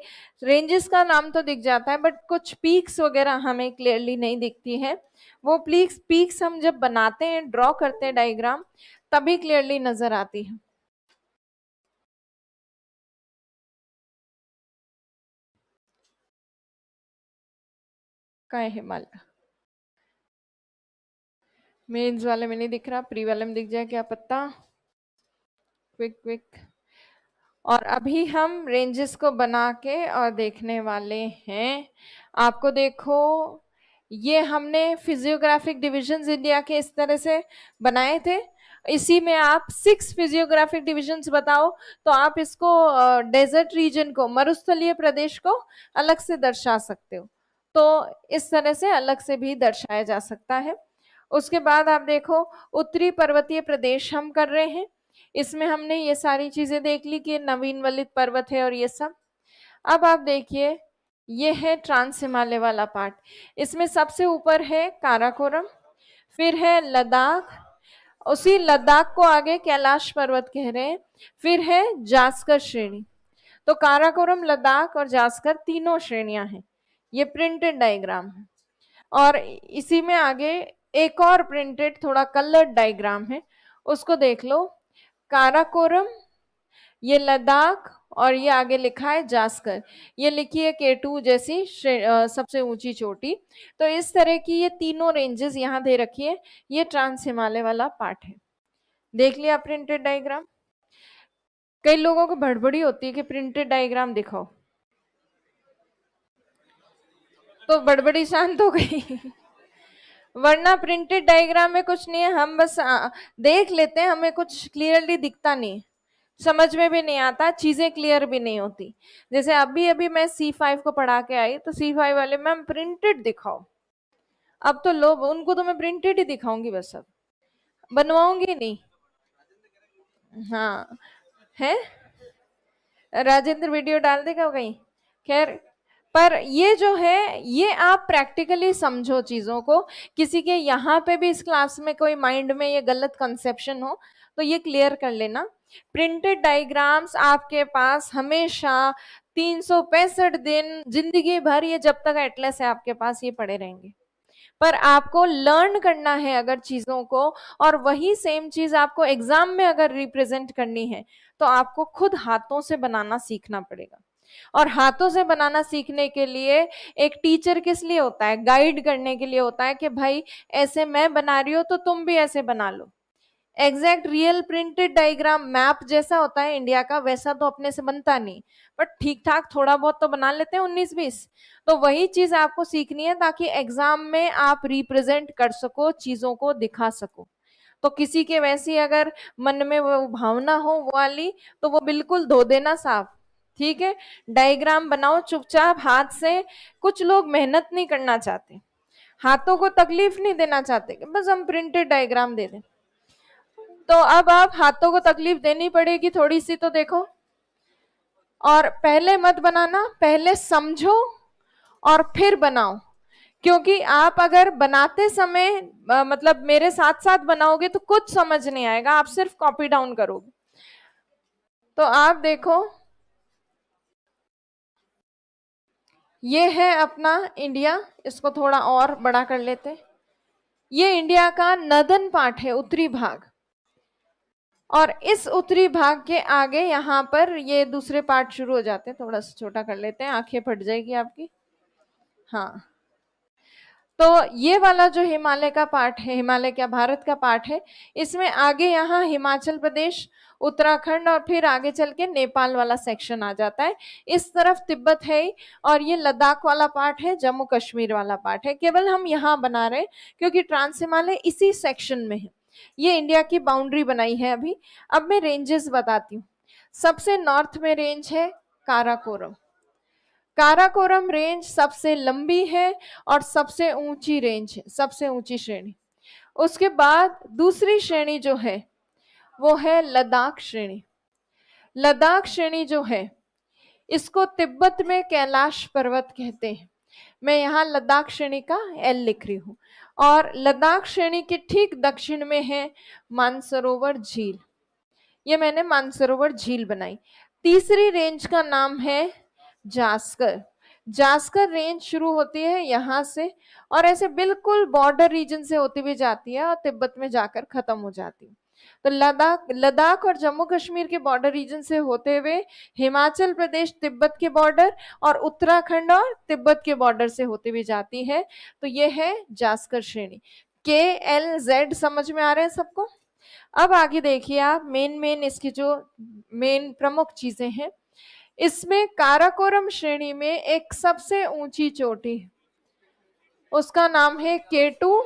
रेंजेस का नाम तो दिख जाता है बट कुछ पीक्स वगैरह हमें क्लियरली नहीं दिखती है। वो पीक्स हम जब बनाते हैं, ड्रॉ करते हैं डायग्राम, तभी क्लियरली नजर आती है। क्या है हिमालय? मेंस वाले में नहीं दिख रहा, प्री वाले में दिख जाए क्या पता। Quick quick. और अभी हम रेंजेस को बना के और देखने वाले हैं। आपको देखो, ये हमने फिजियोग्राफिक डिविजन्स इंडिया के इस तरह से बनाए थे। इसी में आप 6 फिजियोग्राफिक डिविजन्स बताओ तो आप इसको डेजर्ट रीजन को, मरुस्थलीय प्रदेश को अलग से दर्शा सकते हो। तो इस तरह से अलग से भी दर्शाया जा सकता है। उसके बाद आप देखो, उत्तरी पर्वतीय प्रदेश हम कर रहे हैं। इसमें हमने ये सारी चीजें देख ली कि नवीन वलित पर्वत है और ये सब। अब आप देखिए, ये है ट्रांस हिमालय वाला पार्ट। इसमें सबसे ऊपर है काराकोरम, फिर है लद्दाख, उसी लद्दाख को आगे कैलाश पर्वत कह रहे हैं, फिर है जास्कर श्रेणी। तो काराकोरम, लद्दाख और जास्कर तीनों श्रेणियां हैं। ये प्रिंटेड डायग्राम है। और इसी में आगे एक और प्रिंटेड थोड़ा कलर्ड डायग्राम है, उसको देख लो। काराकोरम, ये लद्दाख, और ये आगे लिखा है जास्कर। ये लिखी है K2 जैसी सबसे ऊंची चोटी। तो इस तरह की ये तीनों रेंजेस यहाँ दे रखी है। ये ट्रांस हिमालय वाला पार्ट है। देख लिया प्रिंटेड डायग्राम। कई लोगों को भड़बड़ी होती है कि प्रिंटेड डायग्राम दिखाओ, तो बड़बड़ी शांत हो गई। वरना प्रिंटेड डायग्राम में कुछ नहीं है, हम बस देख लेते हैं, हमें कुछ क्लियरली दिखता नहीं, समझ में भी नहीं आता, चीजें क्लियर भी नहीं होती। जैसे अभी अभी मैं C5 को पढ़ा के आई, तो C5 वाले मैम प्रिंटेड दिखाओ। अब तो लोग, उनको तो मैं प्रिंटेड ही दिखाऊंगी, बस अब बनवाऊंगी नहीं। हाँ है, राजेंद्र वीडियो डाल देगा कहीं। खैर, पर ये जो है, ये आप प्रैक्टिकली समझो चीजों को। किसी के यहाँ पे भी इस क्लास में कोई माइंड में ये गलत कंसेप्शन हो तो ये क्लियर कर लेना। प्रिंटेड डायग्राम्स आपके पास हमेशा 365 दिन, जिंदगी भर, ये जब तक एटलस है आपके पास, ये पड़े रहेंगे। पर आपको लर्न करना है अगर चीजों को, और वही सेम चीज आपको एग्जाम में अगर रिप्रेजेंट करनी है तो आपको खुद हाथों से बनाना सीखना पड़ेगा। और हाथों से बनाना सीखने के लिए एक टीचर किस लिए होता है? गाइड करने के लिए होता है कि भाई ऐसे मैं बना रही हूं तो तुम भी ऐसे बना लो। Exact real printed diagram map जैसा होता है इंडिया का, वैसा तो अपने से बनता नहीं, बट ठीक ठाक थोड़ा बहुत तो बना लेते हैं 19-20। तो वही चीज आपको सीखनी है ताकि एग्जाम में आप रिप्रेजेंट कर सको, चीजों को दिखा सको। तो किसी के वैसी अगर मन में वो भावना हो वो वाली, तो वो बिल्कुल धो देना साफ। ठीक है, डायग्राम बनाओ चुपचाप हाथ से। कुछ लोग मेहनत नहीं करना चाहते, हाथों को तकलीफ नहीं देना चाहते कि बस हम प्रिंटेड डायग्राम दे दें। तो अब आप हाथों को तकलीफ देनी पड़ेगी थोड़ी सी, तो देखो। और पहले मत बनाना, पहले समझो और फिर बनाओ, क्योंकि आप अगर बनाते समय मतलब मेरे साथ साथ बनाओगे तो कुछ समझ नहीं आएगा, आप सिर्फ कॉपी डाउन करोगे। तो आप देखो, ये है अपना इंडिया, इसको थोड़ा और बड़ा कर लेते। ये इंडिया का नदन पार्ट है, उत्तरी भाग। और इस उत्तरी भाग के आगे यहाँ पर ये दूसरे पार्ट शुरू हो जाते हैं। थोड़ा सा छोटा कर लेते हैं, आंखें फट जाएगी आपकी। हाँ, तो ये वाला जो हिमालय का पार्ट है, हिमालय क्या भारत का पार्ट है, इसमें आगे यहाँ हिमाचल प्रदेश, उत्तराखंड और फिर आगे चल के नेपाल वाला सेक्शन आ जाता है। इस तरफ तिब्बत है ही, और ये लद्दाख वाला पार्ट है, जम्मू कश्मीर वाला पार्ट है। केवल हम यहाँ बना रहे हैं क्योंकि ट्रांस हिमालय इसी सेक्शन में है। ये इंडिया की बाउंड्री बनाई है अभी। अब मैं रेंजेस बताती हूँ। सबसे नॉर्थ में रेंज है काराकोरम। काराकोरम रेंज सबसे लंबी है और सबसे ऊंची रेंज है, सबसे ऊंची श्रेणी। उसके बाद दूसरी श्रेणी जो है वो है लद्दाख श्रेणी। लद्दाख श्रेणी जो है इसको तिब्बत में कैलाश पर्वत कहते हैं। मैं यहाँ लद्दाख श्रेणी का एल लिख रही हूँ। और लद्दाख श्रेणी के ठीक दक्षिण में है मानसरोवर झील। ये मैंने मानसरोवर झील बनाई। तीसरी रेंज का नाम है जास्कर। जास्कर रेंज शुरू होती है यहाँ से और ऐसे बिल्कुल बॉर्डर रीजन से होती हुई जाती है और तिब्बत में जाकर खत्म हो जाती है। तो लद्दाख और जम्मू कश्मीर के बॉर्डर रीजन से होते हुए हिमाचल प्रदेश तिब्बत के बॉर्डर और उत्तराखंड और तिब्बत के बॉर्डर से होते हुए जाती है। तो ये है जास्कर श्रेणी। KLZ समझ में आ रहे हैं सबको? अब आगे देखिए आप, मेन इसकी जो मेन प्रमुख चीजें हैं, इसमें काराकोरम श्रेणी में एक सबसे ऊंची चोटी, उसका नाम है K2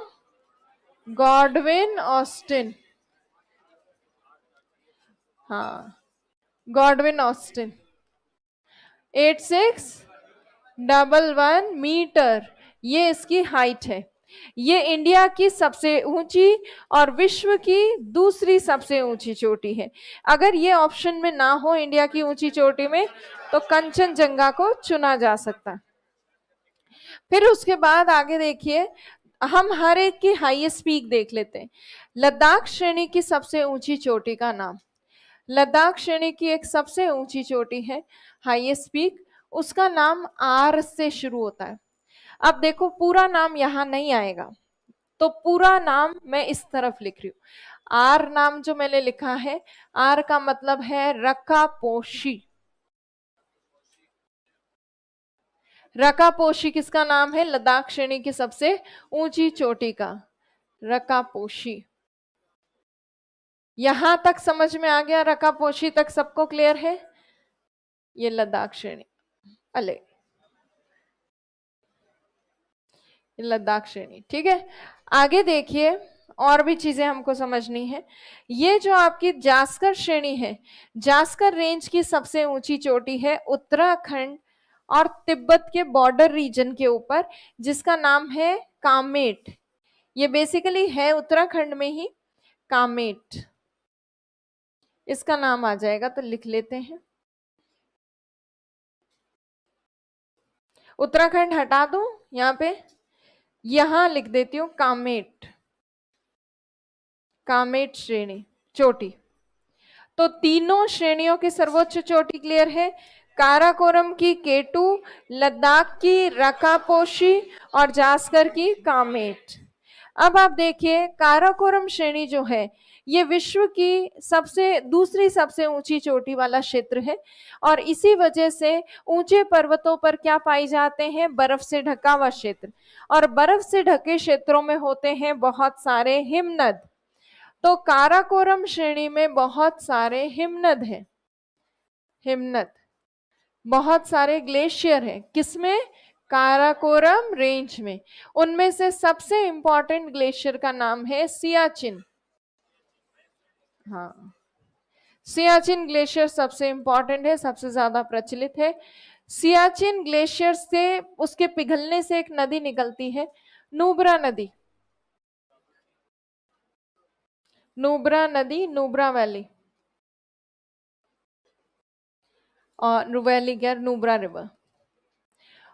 गॉडविन ऑस्टिन। हाँ, गॉडविन ऑस्टिन 8611 मीटर, ये इसकी हाइट है। ये इंडिया की सबसे ऊंची और विश्व की दूसरी सबसे ऊंची चोटी है। अगर ये ऑप्शन में ना हो इंडिया की ऊंची चोटी में, तो कंचनजंगा को चुना जा सकता। फिर उसके बाद आगे देखिए, हम हर एक की हाईएस्ट पीक देख लेते हैं। लद्दाख श्रेणी की सबसे ऊंची चोटी का नाम, लद्दाख श्रेणी की एक सबसे ऊंची चोटी है हाईएस्ट पीक, उसका नाम आर से शुरू होता है। अब देखो पूरा नाम यहां नहीं आएगा, तो पूरा नाम मैं इस तरफ लिख रही हूं। आर नाम जो मैंने लिखा है, आर का मतलब है रकापोशी। रकापोशी किसका नाम है? लद्दाख श्रेणी की सबसे ऊंची चोटी का, रकापोशी। यहां तक समझ में आ गया? रकापोशी तक सबको क्लियर है? ये लद्दाख श्रेणी, अले लद्दाख श्रेणी, ठीक है। आगे देखिए, और भी चीजें हमको समझनी है। ये जो आपकी जास्कर श्रेणी है, जास्कर रेंज की सबसे ऊंची चोटी है उत्तराखंड और तिब्बत के बॉर्डर रीजन के ऊपर, जिसका नाम है कामेट। ये बेसिकली है उत्तराखंड में ही, कामेट इसका नाम आ जाएगा, तो लिख लेते हैं। उत्तराखंड हटा दो, यहाँ पे यहां लिख देती हूँ कामेट, कामेट श्रेणी चोटी। तो तीनों श्रेणियों की सर्वोच्च चोटी क्लियर है। काराकोरम की K2, लद्दाख की रकापोशी और जास्कर की कामेट। अब आप देखिए, काराकोरम श्रेणी जो है ये विश्व की दूसरी सबसे ऊंची चोटी वाला क्षेत्र है और इसी वजह से ऊंचे पर्वतों पर क्या पाई जाते हैं? बर्फ से ढका हुआ क्षेत्र, और बर्फ से ढके क्षेत्रों में होते हैं बहुत सारे हिमनद। तो काराकोरम श्रेणी में बहुत सारे हिमनद हैं, हिमनद, बहुत सारे ग्लेशियर हैं। किसमें? काराकोरम रेंज में। उनमें से सबसे इंपॉर्टेंट ग्लेशियर का नाम है सियाचिन। हाँ, सियाचिन ग्लेशियर सबसे इंपॉर्टेंट है, सबसे ज्यादा प्रचलित है। सियाचिन ग्लेशियर से, उसके पिघलने से एक नदी निकलती है, नुब्रा नदी। नुब्रा नदी, नुब्रा वैली, और वैली क्या, नुब्रा रिवर।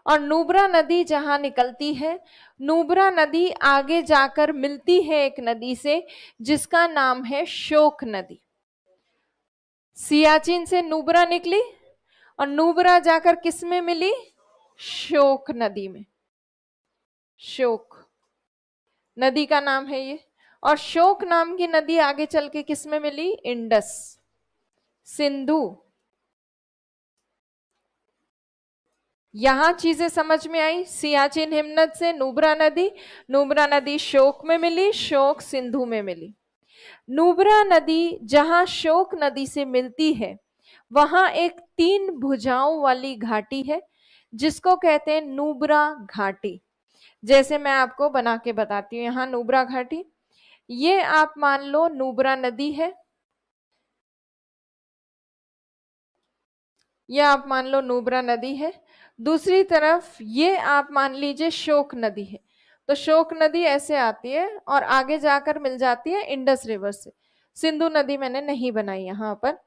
और नुब्रा नदी जहां निकलती है, नुब्रा नदी आगे जाकर मिलती है एक नदी से जिसका नाम है शोक नदी। सियाचिन से नुब्रा निकली और नुब्रा जाकर किस में मिली? शोक नदी में। शोक नदी का नाम है ये। और शोक नाम की नदी आगे चल के किस में मिली? इंडस, सिंधु। यहां चीजें समझ में आई। सियाचिन हिमनद से नुब्रा नदी, नुब्रा नदी शोक में मिली, शोक सिंधु में मिली। नुब्रा नदी जहां शोक नदी से मिलती है वहां एक 3 भुजाओं वाली घाटी है जिसको कहते हैं नुब्रा घाटी। जैसे मैं आपको बना के बताती हूँ, यहाँ नुब्रा घाटी, ये आप मान लो नुब्रा नदी है, ये आप मान लो नुब्रा नदी है। दूसरी तरफ ये आप मान लीजिए शोक नदी है। तो शोक नदी ऐसे आती है और आगे जाकर मिल जाती है इंडस रिवर से। सिंधु नदी मैंने नहीं बनाई यहां पर।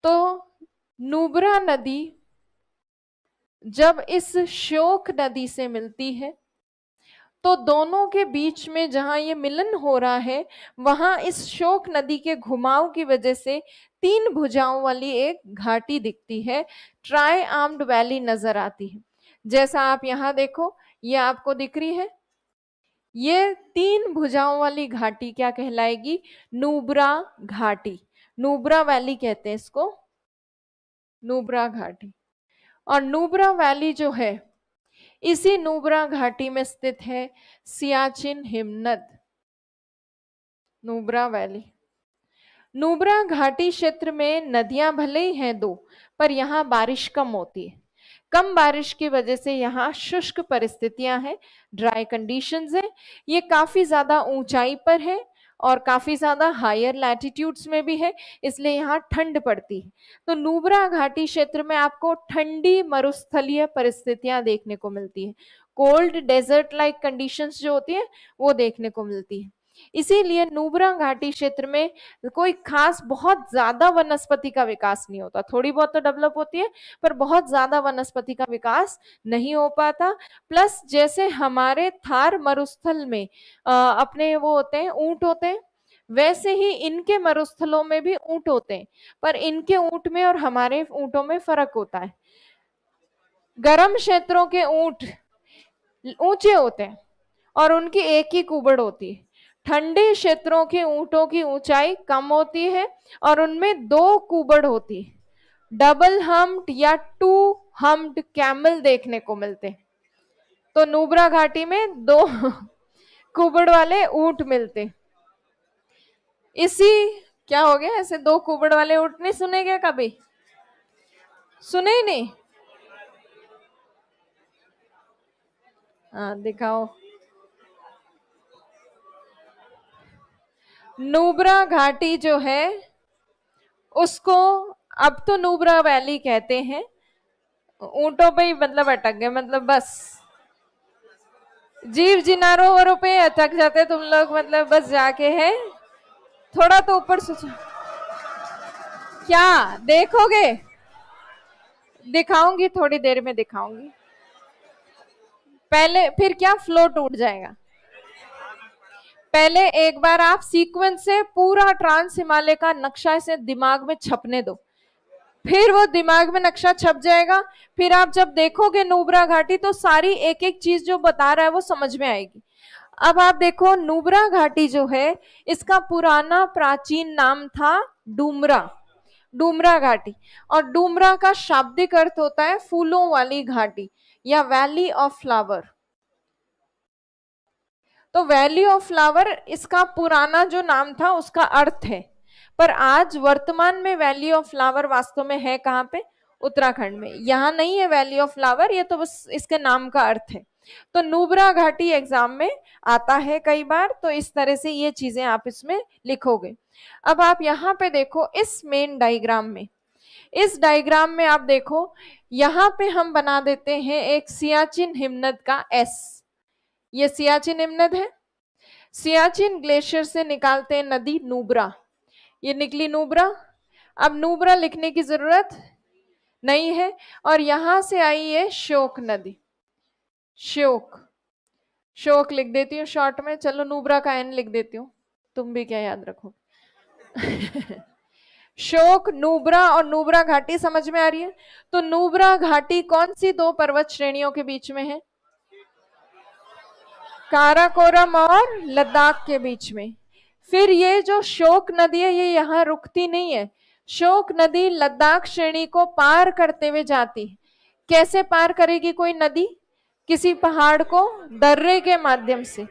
तो नुब्रा नदी जब इस शोक नदी से मिलती है तो दोनों के बीच में जहां ये मिलन हो रहा है वहां इस शोक नदी के घुमाव की वजह से 3 भुजाओं वाली एक घाटी दिखती है, ट्राई आर्म्ड वैली नजर आती है। जैसा आप यहां देखो, ये आपको दिख रही है, ये 3 भुजाओं वाली घाटी क्या कहलाएगी? नुब्रा घाटी। नुब्रा वैली कहते हैं इसको, नुब्रा घाटी। और नुब्रा वैली जो है, इसी नुब्रा घाटी में स्थित है सियाचिन हिमनद, नुब्रा वैली। नुब्रा घाटी क्षेत्र में नदियां भले ही हैं 2, पर यहाँ बारिश कम होती है। कम बारिश की वजह से यहाँ शुष्क परिस्थितियां हैं, ड्राई कंडीशंस हैं। ये काफी ज्यादा ऊंचाई पर है और काफी ज्यादा हायर लैटिट्यूड्स में भी है, इसलिए यहाँ ठंड पड़ती है। तो नुब्रा घाटी क्षेत्र में आपको ठंडी मरुस्थलीय परिस्थितियां देखने को मिलती है, कोल्ड डेजर्ट लाइक कंडीशंस जो होती है वो देखने को मिलती है। इसीलिए नुब्रा घाटी क्षेत्र में कोई खास बहुत ज्यादा वनस्पति का विकास नहीं होता, थोड़ी बहुत तो डेवलप होती है पर बहुत ज्यादा वनस्पति का विकास नहीं हो पाता। प्लस जैसे हमारे थार मरुस्थल में अपने वो होते हैं, ऊंट होते हैं, वैसे ही इनके मरुस्थलों में भी ऊंट होते हैं, पर इनके ऊंट में और हमारे ऊंटों में फर्क होता है। गर्म क्षेत्रों के ऊंट ऊंचे होते हैं और उनकी एक ही कुबड़ होती है। ठंडे क्षेत्रों के ऊंटों की ऊंचाई कम होती है और उनमें 2 कुबड़ होती है। डबल हम्प्ड या 2 हम्प्ड कैमल देखने को मिलते हैं। तो नुब्रा घाटी में 2 कुबड़ वाले ऊंट मिलते। इसी क्या हो गया, ऐसे 2 कुबड़ वाले ऊंट नहीं सुने क्या कभी? सुने ही नहीं? हाँ दिखाओ। नुब्रा घाटी जो है उसको अब तो नुब्रा वैली कहते हैं। ऊंटों पे ही मतलब अटक गए, मतलब बस जीव जिनारों पे अटक जाते तुम लोग, मतलब बस जाके है थोड़ा तो ऊपर सोचो। क्या देखोगे? दिखाऊंगी, थोड़ी देर में दिखाऊंगी। पहले फिर क्या फ्लो टूट जाएगा। पहले एक बार आप सीक्वेंस से पूरा ट्रांस हिमालय का नक्शा इसे दिमाग में छपने दो, फिर वो दिमाग में नक्शा छप जाएगा। फिर आप जब देखोगे नुब्रा घाटी तो सारी एक एक चीज जो बता रहा है वो समझ में आएगी। अब आप देखो, नुब्रा घाटी जो है इसका पुराना प्राचीन नाम था डूमरा, डूमरा घाटी। और डूमरा का शाब्दिक अर्थ होता है फूलों वाली घाटी या वैली ऑफ फ्लावर। तो वैली ऑफ फ्लावर इसका पुराना जो नाम था उसका अर्थ है, पर आज वर्तमान में वैली ऑफ फ्लावर वास्तव में है कहाँ पे? उत्तराखंड में। यहाँ नहीं है वैली ऑफ फ्लावर, ये तो बस इसके नाम का अर्थ है। तो नुब्रा घाटी एग्जाम में आता है कई बार, तो इस तरह से ये चीजें आप इसमें लिखोगे। अब आप यहाँ पे देखो इस मेन डायग्राम में, इस डायग्राम में आप देखो यहाँ पे हम बना देते हैं एक सियाचिन हिमनद का एस। ये सियाचिन हिमनद है, सियाचिन ग्लेशियर से निकालते हैं नदी नुब्रा, ये निकली नुब्रा। अब नुब्रा लिखने की जरूरत नहीं है, और यहां से आई है श्योक नदी, श्योक, श्योक लिख देती हूँ शॉर्ट में, चलो नुब्रा का एन लिख देती हूँ, तुम भी क्या याद रखो। श्योक, नुब्रा और नुब्रा घाटी समझ में आ रही है? तो नुब्रा घाटी कौन सी दो पर्वत श्रेणियों के बीच में है? काराकोरम और लद्दाख के बीच में। फिर ये जो श्योक नदी है ये यहाँ रुकती नहीं है, श्योक नदी लद्दाख श्रेणी को पार करते हुए जाती है। कैसे पार करेगी कोई नदी? किसी पहाड़ को दर्रे के माध्यम से,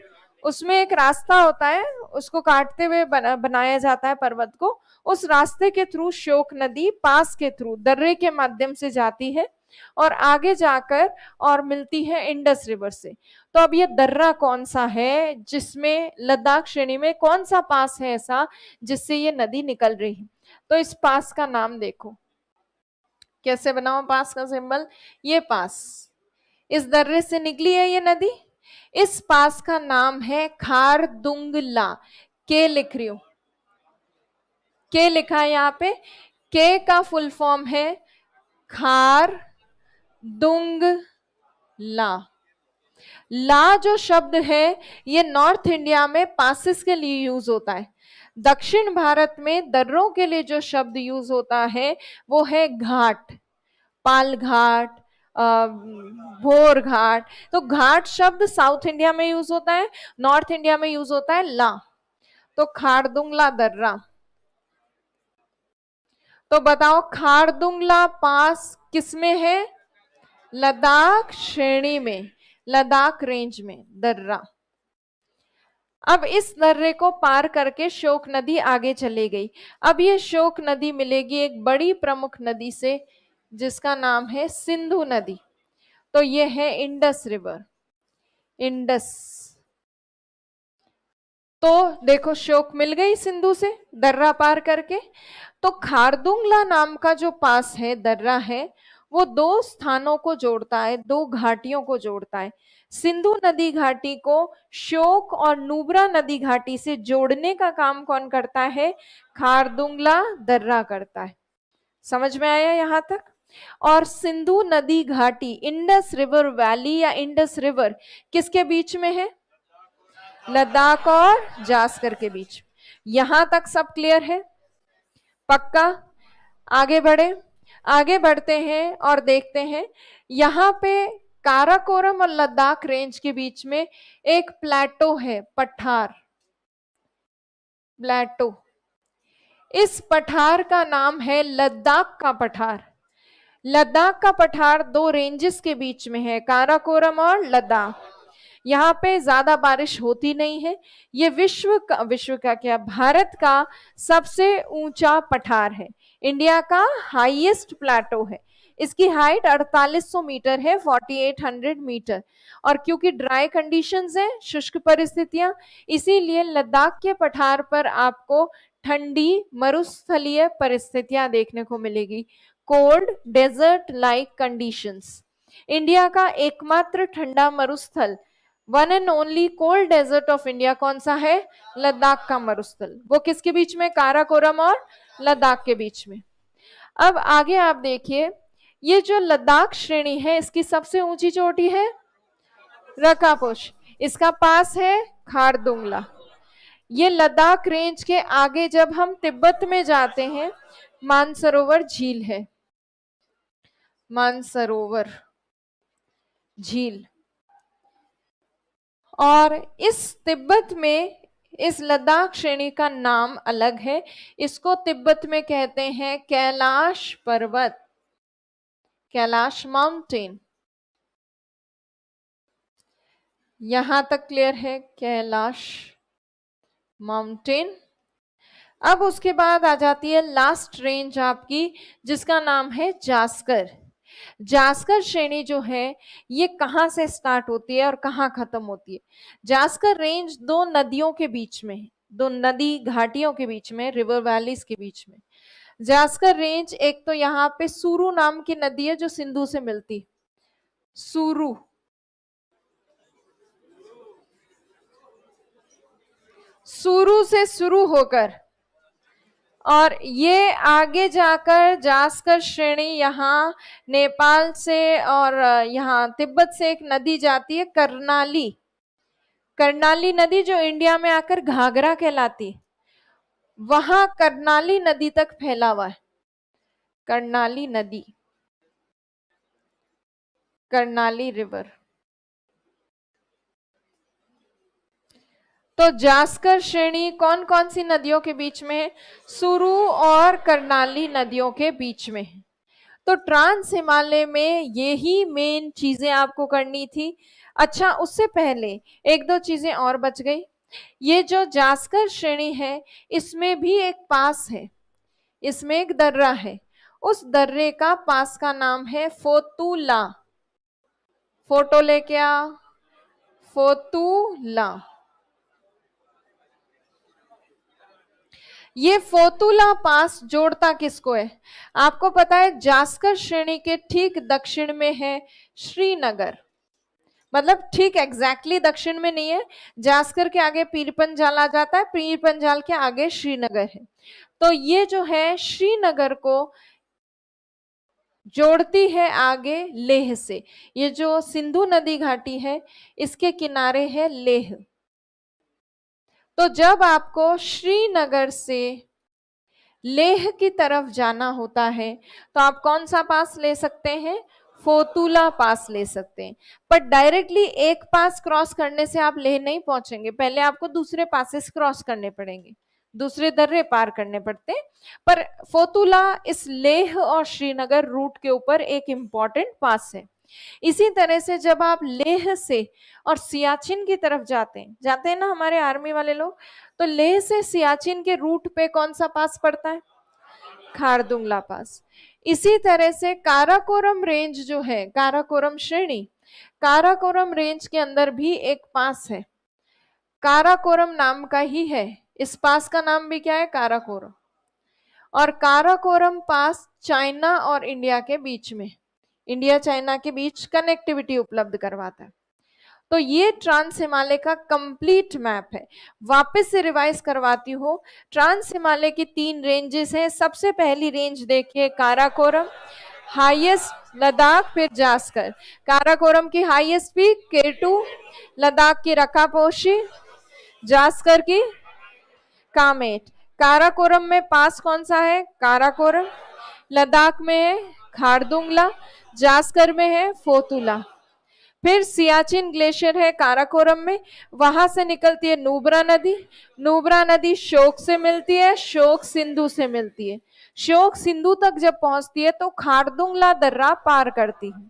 उसमें एक रास्ता होता है, उसको काटते हुए बनाया जाता है पर्वत को, उस रास्ते के थ्रू श्योक नदी पास के थ्रू दर्रे के माध्यम से जाती है और आगे जाकर और मिलती है इंडस रिवर से। तो अब ये दर्रा कौन सा है जिसमें लद्दाख श्रेणी में कौन सा पास है ऐसा जिससे ये नदी निकल रही है? तो इस पास का नाम देखो, कैसे बनाओ पास का सिंबल? ये पास इस दर्रे से निकली है ये नदी, इस पास का नाम है खारदुंगला। के लिख रही हूं, के लिखा है यहाँ पे, के का फुल फॉर्म है खार दुंग ला। ला जो शब्द है ये नॉर्थ इंडिया में पासिस के लिए यूज होता है, दक्षिण भारत में दर्रों के लिए जो शब्द यूज होता है वो है घाट, पाल घाट, भोर घाट। तो घाट शब्द साउथ इंडिया में यूज होता है, नॉर्थ इंडिया में यूज होता है ला। तो खारदुंगला दर्रा, तो बताओ खारदुंगला पास किसमें है? लद्दाख श्रेणी में, लद्दाख रेंज में दर्रा। अब इस दर्रे को पार करके श्योक नदी आगे चली गई। अब ये श्योक नदी मिलेगी एक बड़ी प्रमुख नदी से जिसका नाम है सिंधु नदी। तो ये है इंडस रिवर, इंडस। तो देखो श्योक मिल गई सिंधु से दर्रा पार करके। तो खारदुंगला नाम का जो पास है, दर्रा है, वो दो स्थानों को जोड़ता है, दो घाटियों को जोड़ता है। सिंधु नदी घाटी को श्योक और नुब्रा नदी घाटी से जोड़ने का काम कौन करता है? खारदुंगला दर्रा करता है। समझ में आया यहां तक? और सिंधु नदी घाटी, इंडस रिवर वैली या इंडस रिवर किसके बीच में है? लद्दाख और जास्कर के बीच। यहां तक सब क्लियर है? पक्का? आगे बढ़े, आगे बढ़ते हैं और देखते हैं यहाँ पे काराकोरम और लद्दाख रेंज के बीच में एक प्लेटो है, पठार, प्लेटो। इस पठार का नाम है लद्दाख का पठार। लद्दाख का पठार दो रेंजेस के बीच में है, काराकोरम और लद्दाख। यहाँ पे ज्यादा बारिश होती नहीं है। ये विश्व का क्या, भारत का सबसे ऊंचा पठार है, इंडिया का हाईएस्ट प्लेटो है। इसकी हाइट 4800 मीटर है, 4800 मीटर। और क्योंकि ड्राई कंडीशंस है, शुष्क परिस्थितियां, इसीलिए लद्दाख के पठार पर आपको ठंडी मरुस्थलीय परिस्थितियां देखने को मिलेगी, cold desert like conditions. India का एकमात्र ठंडा मरुस्थल, one and only cold desert of India कौन सा है? लद्दाख का मरुस्थल। वो किसके बीच में? काराकोरम और लद्दाख के बीच में। अब आगे आप देखिए, ये जो लद्दाख श्रेणी है इसकी सबसे ऊंची चोटी है रकापोश, इसका पास है खारदुंगला। ये लद्दाख रेंज के आगे जब हम तिब्बत में जाते हैं, मानसरोवर झील है, मानसरोवर झील। और इस तिब्बत में इस लद्दाख श्रेणी का नाम अलग है, इसको तिब्बत में कहते हैं कैलाश पर्वत, कैलाश माउंटेन। यहां तक क्लियर है? कैलाश माउंटेन। अब उसके बाद आ जाती है लास्ट रेंज आपकी, जिसका नाम है जास्कर। जास्कर श्रेणी जो है ये कहां से स्टार्ट होती है और कहां खत्म होती है? जास्कर रेंज दो नदियों के बीच में है, दो नदी घाटियों के बीच में, रिवर वैलीज के बीच में। जास्कर रेंज एक तो यहाँ पे सुरु नाम की नदी है जो सिंधु से मिलती, सुरु, सुरु से शुरू होकर और ये आगे जाकर जास्कर श्रेणी यहाँ नेपाल से और यहाँ तिब्बत से एक नदी जाती है कर्नाली, कर्नाली नदी जो इंडिया में आकर घाघरा कहलाती, वहां कर्नाली नदी तक फैला हुआ है। कर्नाली नदी, कर्नाली रिवर। तो जास्कर श्रेणी कौन कौन सी नदियों के बीच में है? सुरु और कर्नाली नदियों के बीच में है। तो ट्रांस हिमालय में यही मेन चीजें आपको करनी थी। अच्छा, उससे पहले एक दो चीजें और बच गई। ये जो जास्कर श्रेणी है इसमें भी एक पास है, इसमें एक दर्रा है, उस दर्रे का पास का नाम है फोतुला। फोटो लेके आ, फोतुला। ये फोतुला पास जोड़ता किसको है? आपको पता है जास्कर श्रेणी के ठीक दक्षिण में है श्रीनगर, मतलब ठीक एग्जैक्टली दक्षिण में नहीं है, जास्कर के आगे पीर पंजाल आ जाता है, पीर पंजाल के आगे श्रीनगर है। तो ये जो है श्रीनगर को जोड़ती है आगे लेह से। ये जो सिंधु नदी घाटी है इसके किनारे है लेह। तो जब आपको श्रीनगर से लेह की तरफ जाना होता है तो आप कौन सा पास ले सकते हैं? फोतुला पास ले सकते हैं। पर डायरेक्टली एक पास क्रॉस करने से आप लेह नहीं पहुंचेंगे, पहले आपको दूसरे पासेस क्रॉस करने पड़ेंगे, दूसरे दर्रे पार करने पड़ते हैं। पर फोतुला इस लेह और श्रीनगर रूट के ऊपर एक इंपॉर्टेंट पास है। इसी तरह से जब आप लेह से और सियाचिन की तरफ जाते हैं ना हमारे आर्मी वाले लोग, तो लेह से सियाचिन के रूट पे कौन सा पास पड़ता है? खारदुंगला पास। इसी तरह से काराकोरम रेंज जो है, काराकोरम श्रेणी, काराकोरम रेंज के अंदर भी एक पास है, काराकोरम नाम का ही है। इस पास का नाम भी क्या है? काराकोरम। और काराकोरम पास चाइना और इंडिया के बीच में, इंडिया चाइना के बीच कनेक्टिविटी उपलब्ध करवाता है। तो ये ट्रांस हिमालय का कंप्लीट मैप है। वापस से रिवाइज करवाती हूँ। ट्रांस हिमालय की 3 रेंजेस हैं। सबसे पहली रेंज देखिए काराकोरम, हाईएस्ट लद्दाख, फिर जास्कर। काराकोरम की हाईएस्ट पीक K2, लद्दाख की रकापोशी, जास्कर की कामेट। काराकोरम में पास कौन सा है? काराकोरम। लद्दाख में है खारदुंगला, जास्कर में है फोतुला। फिर सियाचिन ग्लेशियर है काराकोरम में, वहां से निकलती है नुब्रा नदी, नुब्रा नदी शोक से मिलती है, शोक सिंधु से मिलती है। शोक सिंधु तक जब पहुंचती है तो खारदुंगला दर्रा पार करती है।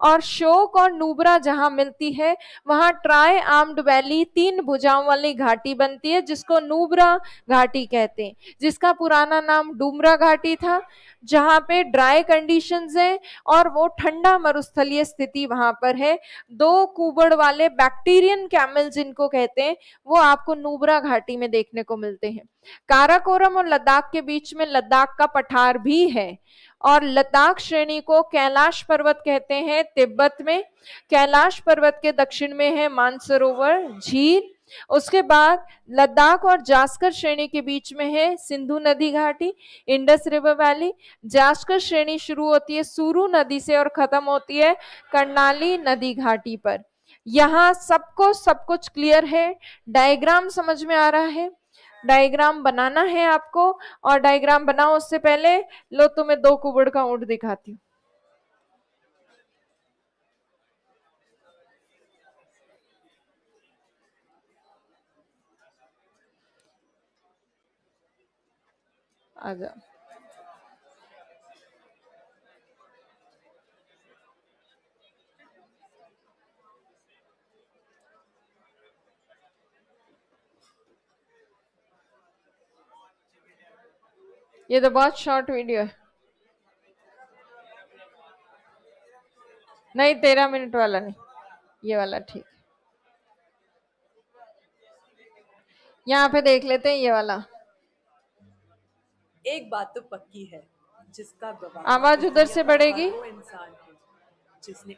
और शोक और नुब्रा जहां मिलती है वहां ट्राई आर्म्ड वैली, 3 भुजाओं वाली घाटी बनती है जिसको नुब्रा घाटी कहते हैं, जिसका पुराना नाम डुमरा घाटी था, जहां पे ड्राई कंडीशंस है और वो ठंडा मरुस्थलीय स्थिति वहां पर है। 2 कुबड़ वाले बैक्टीरियन कैमल जिनको कहते हैं वो आपको नुब्रा घाटी में देखने को मिलते हैं। काराकोरम और लद्दाख के बीच में लद्दाख का पठार भी है। और लद्दाख श्रेणी को कैलाश पर्वत कहते हैं तिब्बत में। कैलाश पर्वत के दक्षिण में है मानसरोवर झील। उसके बाद लद्दाख और जास्कर श्रेणी के बीच में है सिंधु नदी घाटी, इंडस रिवर वैली। जास्कर श्रेणी शुरू होती है सुरु नदी से और खत्म होती है कर्नाली नदी घाटी पर। यहाँ सबको सब कुछ क्लियर है? डायग्राम समझ में आ रहा है? डायग्राम बनाना है आपको, और डायग्राम बनाओ उससे पहले लो तुम्हें 2 कुबड़ का ऊंट दिखाती हूँ। आजा। ये तो बहुत शॉर्ट वीडियो है। नहीं, 13 मिनट वाला नहीं, ये वाला ठीक। यहाँ पे देख लेते हैं ये वाला। एक बात तो पक्की है, जिसका गवाह आवाज इस उधर दुनिया से का हर बढ़ेगी। वो इंसान है जिसने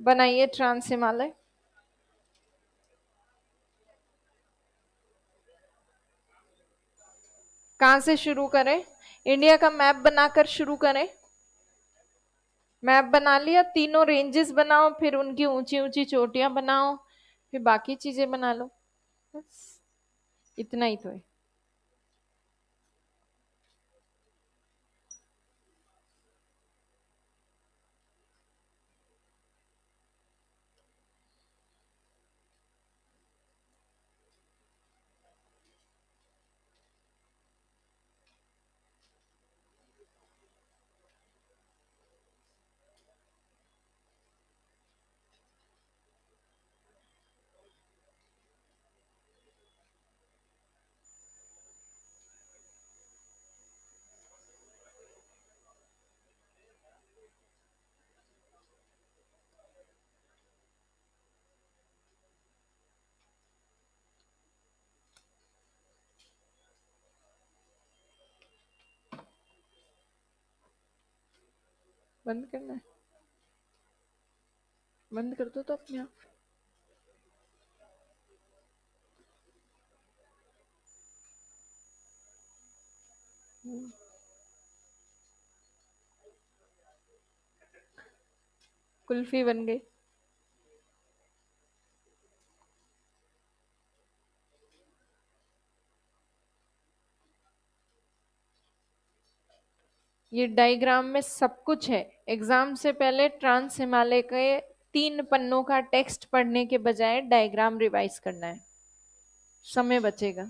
बनाइए ट्रांस हिमालय। कहाँ से शुरू करें? इंडिया का मैप बनाकर शुरू करें। मैप बना लिया, तीनों रेंजेस बनाओ, फिर उनकी ऊंची ऊंची चोटियां बनाओ, फिर बाकी चीजें बना लो। बस इतना ही तो है। बंद करना है? बंद कर दो तो अपने आप। कुल्फी बन गई। ये डायग्राम में सब कुछ है। एग्जाम से पहले ट्रांस हिमालय के 3 पन्नों का टेक्स्ट पढ़ने के बजाय डायग्राम रिवाइज करना है, समय बचेगा।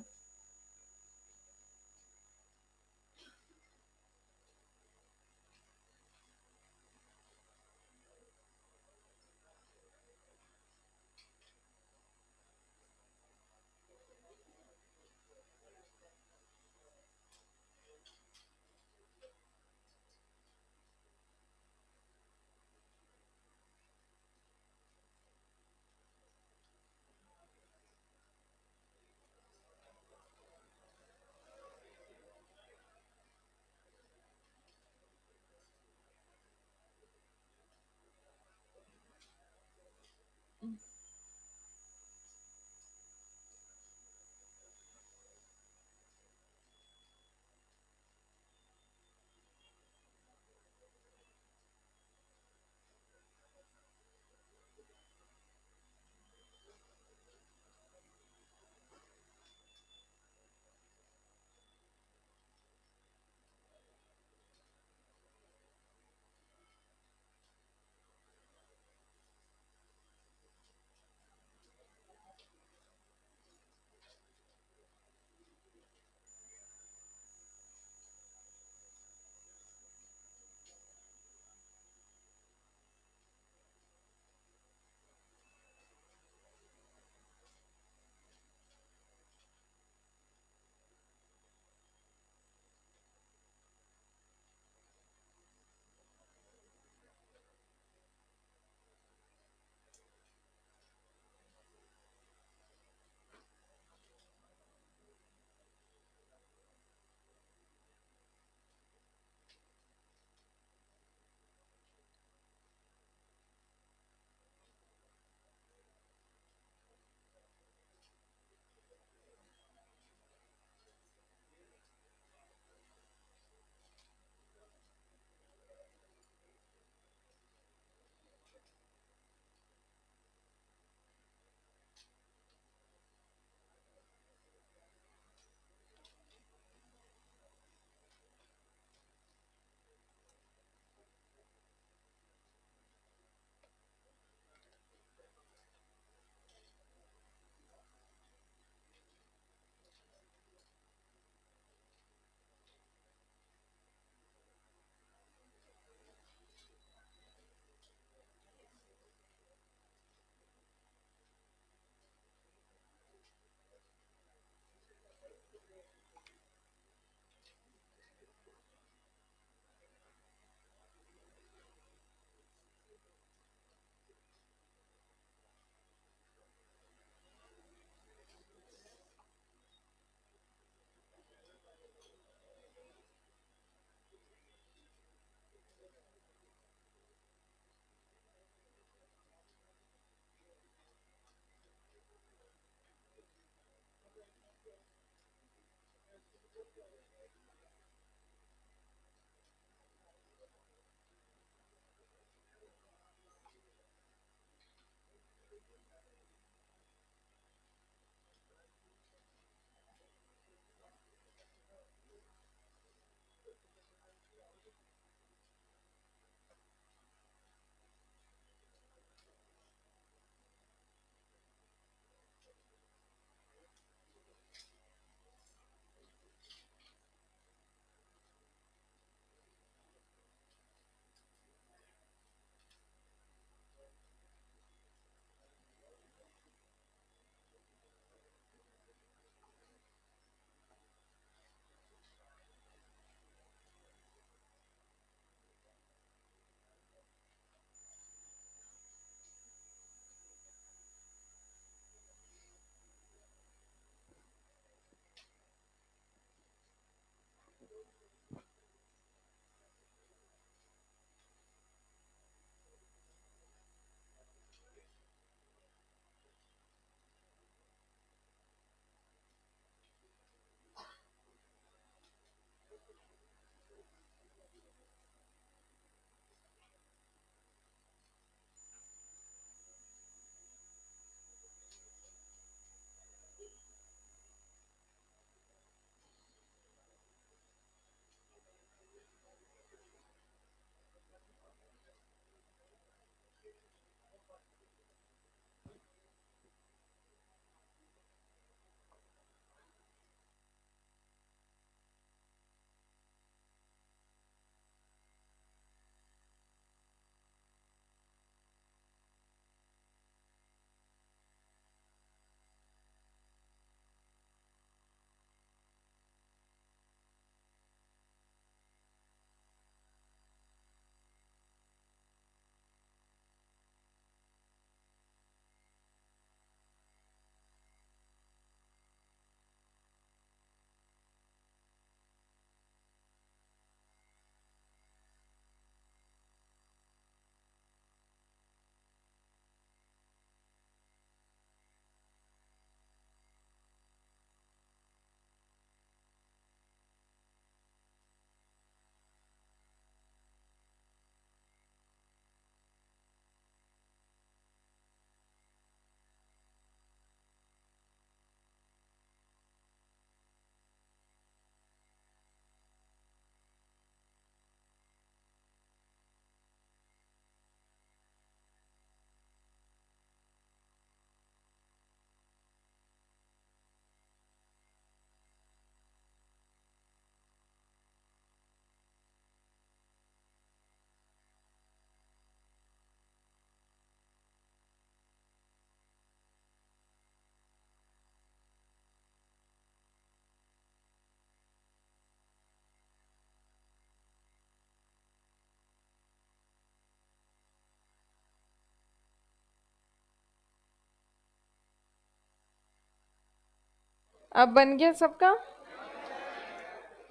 अब बन गया सबका?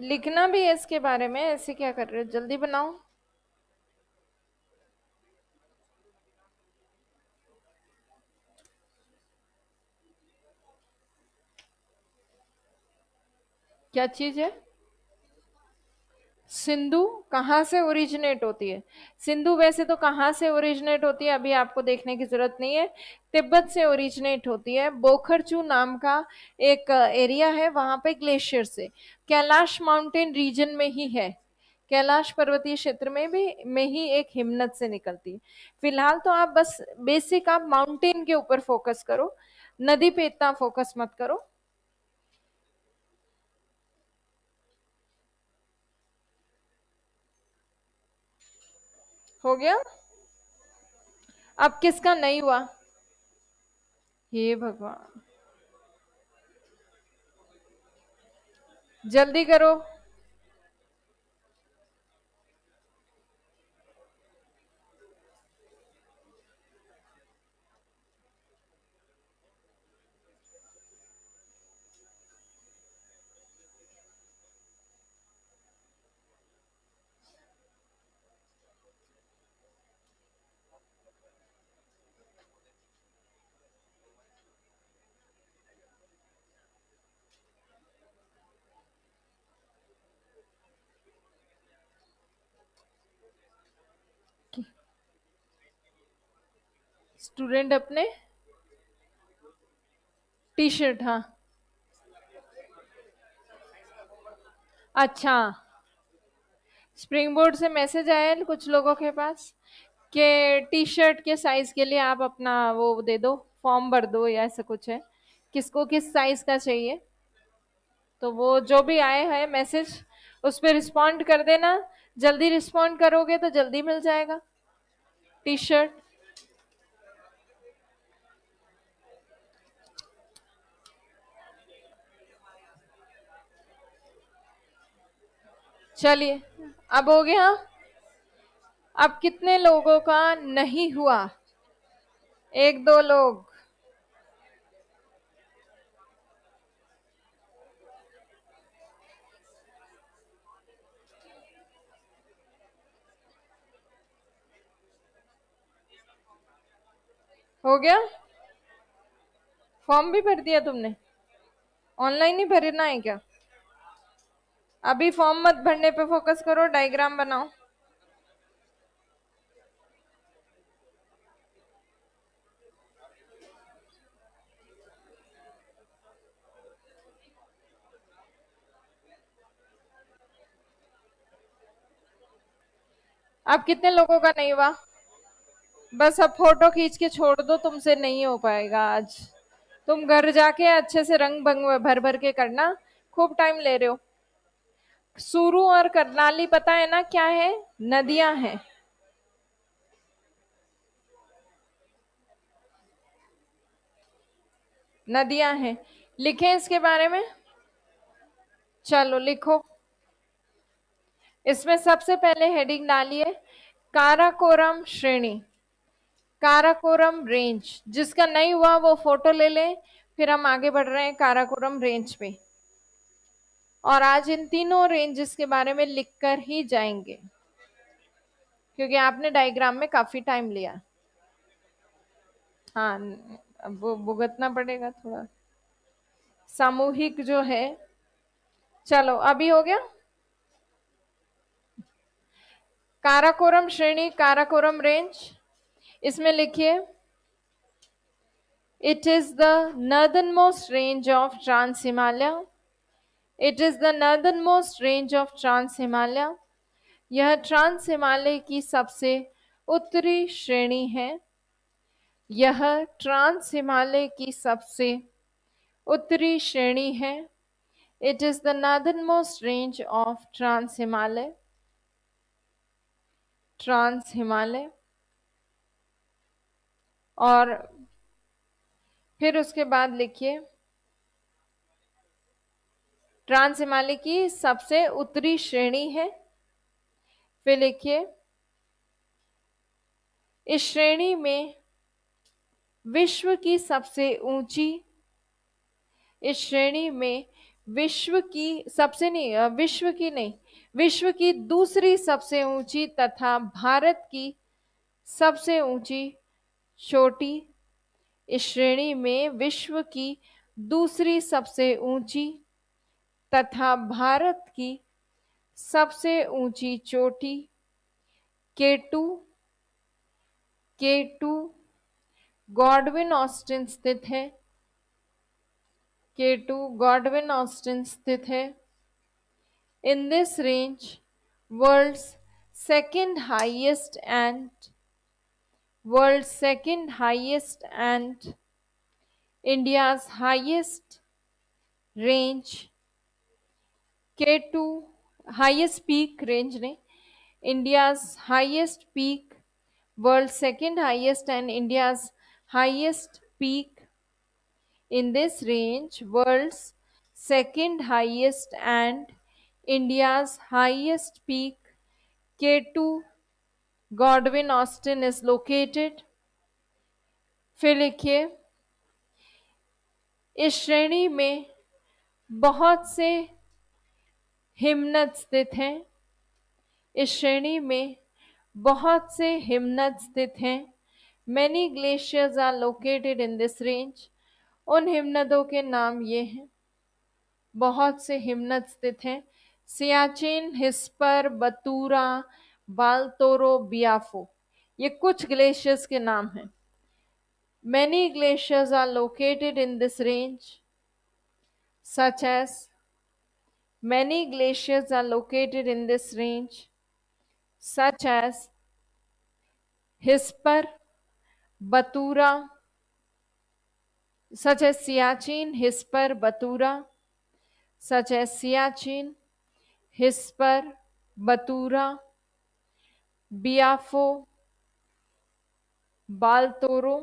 लिखना भी है इसके बारे में, ऐसे क्या कर रहे हो, जल्दी बनाओ। क्या चीज है? सिंधु कहाँ से ओरिजिनेट होती है? सिंधु वैसे तो कहाँ से ओरिजिनेट होती है अभी आपको देखने की जरूरत नहीं है। तिब्बत से ओरिजिनेट होती है, बोखरचू नाम का एक एरिया है, वहां पे ग्लेशियर से। कैलाश माउंटेन रीजन में ही है, कैलाश पर्वतीय क्षेत्र में भी में ही एक हिमनद से निकलती है। फिलहाल तो आप बस बेसिक आप माउंटेन के ऊपर फोकस करो, नदी पे इतना फोकस मत करो। हो गया? अब किसका नहीं हुआ? हे भगवान, जल्दी करो। स्टूडेंट अपने टी शर्ट, हाँ। अच्छा, स्प्रिंग बोर्ड से मैसेज आया है कुछ लोगों के पास कि टी शर्ट के साइज के लिए आप अपना वो दे दो, फॉर्म भर दो या ऐसा कुछ है। किसको किस साइज का चाहिए? तो वो जो भी आए है मैसेज, उस पर रिस्पॉन्ड कर देना। जल्दी रिस्पॉन्ड करोगे तो जल्दी मिल जाएगा टी शर्ट। चलिए, अब हो गया। अब कितने लोगों का नहीं हुआ? एक दो लोग। हो गया? फॉर्म भी भर दिया तुमने? ऑनलाइन ही भरना है क्या? अभी फॉर्म मत भरने पे फोकस करो, डायग्राम बनाओ। अब कितने लोगों का नहीं हुआ? बस अब फोटो खींच के छोड़ दो, तुमसे नहीं हो पाएगा आज। तुम घर जाके अच्छे से रंग भंग भर भर के करना, खूब टाइम ले रहे हो। सूरू और करनाली पता है ना क्या है? नदियां हैं। नदियां हैं, लिखें इसके बारे में। चलो लिखो। इसमें सबसे पहले हेडिंग डालिए काराकोरम श्रेणी, काराकोरम रेंज। जिसका नहीं हुआ वो फोटो ले ले, फिर हम आगे बढ़ रहे हैं काराकोरम रेंज पे। और आज इन तीनों रेंजेस के बारे में लिखकर ही जाएंगे, क्योंकि आपने डायग्राम में काफी टाइम लिया। हाँ, अब वो भुगतना पड़ेगा थोड़ा, सामूहिक जो है। चलो अभी हो गया। काराकोरम श्रेणी, काराकोरम रेंज। इसमें लिखिए it is the northern most range of trans Himalaya. It is the northern most range of trans Himalaya. यह ट्रांस हिमालय की सबसे उत्तरी श्रेणी है। यह ट्रांस हिमालय की सबसे उत्तरी श्रेणी है। It is the northern most range of trans Himalaya. Trans Himalaya. और फिर उसके बाद लिखिए ट्रांस हिमालय की सबसे उत्तरी श्रेणी है। फिर लिखिए इस श्रेणी में विश्व की सबसे ऊंची, इस श्रेणी में विश्व की सबसे नहीं विश्व की नहीं, विश्व की दूसरी सबसे ऊंची तथा भारत की सबसे ऊंची चोटी। इस श्रेणी में विश्व की दूसरी सबसे ऊंची तथा भारत की सबसे ऊंची चोटी केटू केटू गॉडविन ऑस्टिन स्थित है। केटू गॉडविन ऑस्टिन स्थित है। In this range, world's second highest and world's second highest and India's highest range K2 highest peak range ne India's highest peak, world's second highest and India's highest peak. In this range, world's second highest and India's highest peak K2 Godwin Austen is located. फिर लिखिए, इस श्रेणी में बहुत से हिमनद स्थित हैं। इस श्रेणी में बहुत से हिमनद स्थित हैं। Many glaciers are located in this range. उन हिमनदों के नाम ये हैं, बहुत से हिमनद स्थित हैं। सियाचिन, हिस्पर, बतूरा, बालतोरो, बियाफो, ये कुछ ग्लेशियर्स के नाम हैं। Many glaciers are located in this range, such as many glaciers are located in this range, such as Hispar, Batura, such as Siachen, Hispar, Batura, such as Siachen, Hispar, Batura, Biafo, Baltoro,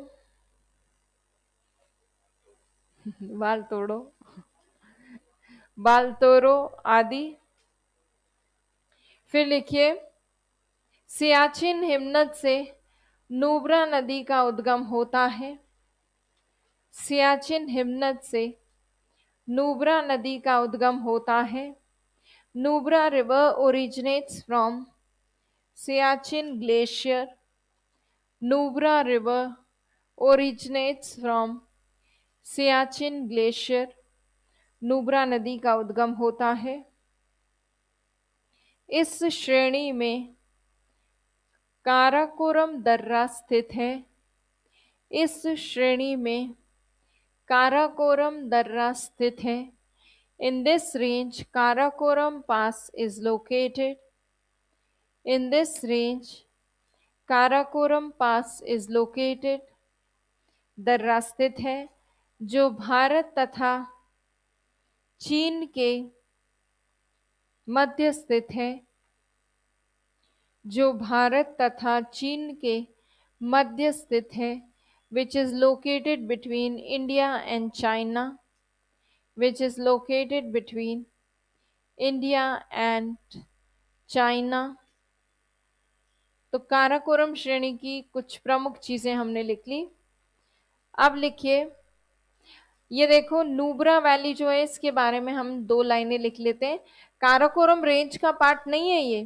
Baltoro, बालतोरो आदि। फिर लिखिए, सियाचिन हिमनद से नुब्रा नदी का उद्गम होता है। सियाचिन हिमनद से नुब्रा नदी का उद्गम होता है। Nubra river originates from Siachen glacier. Nubra river originates from Siachen glacier. Nubra नदी का उद्गम होता है। इस श्रेणी में काराकोरम दर्रा स्थित है। इस श्रेणी में काराकोरम दर्रा स्थित है। In this range, Karakoram Pass is located. In this range, Karakoram pass is located. दर्रा स्थित है जो भारत तथा चीन के मध्य स्थित है। जो भारत तथा चीन के मध्य स्थित है। which is located between India and China. which is located between India and China. तो काराकोरम श्रेणी की कुछ प्रमुख चीजें हमने लिख ली। अब लिखिए, ये देखो नुब्रा वैली जो है, इसके बारे में हम 2 लाइनें लिख लेते हैं। काराकोरम रेंज का पार्ट नहीं है ये,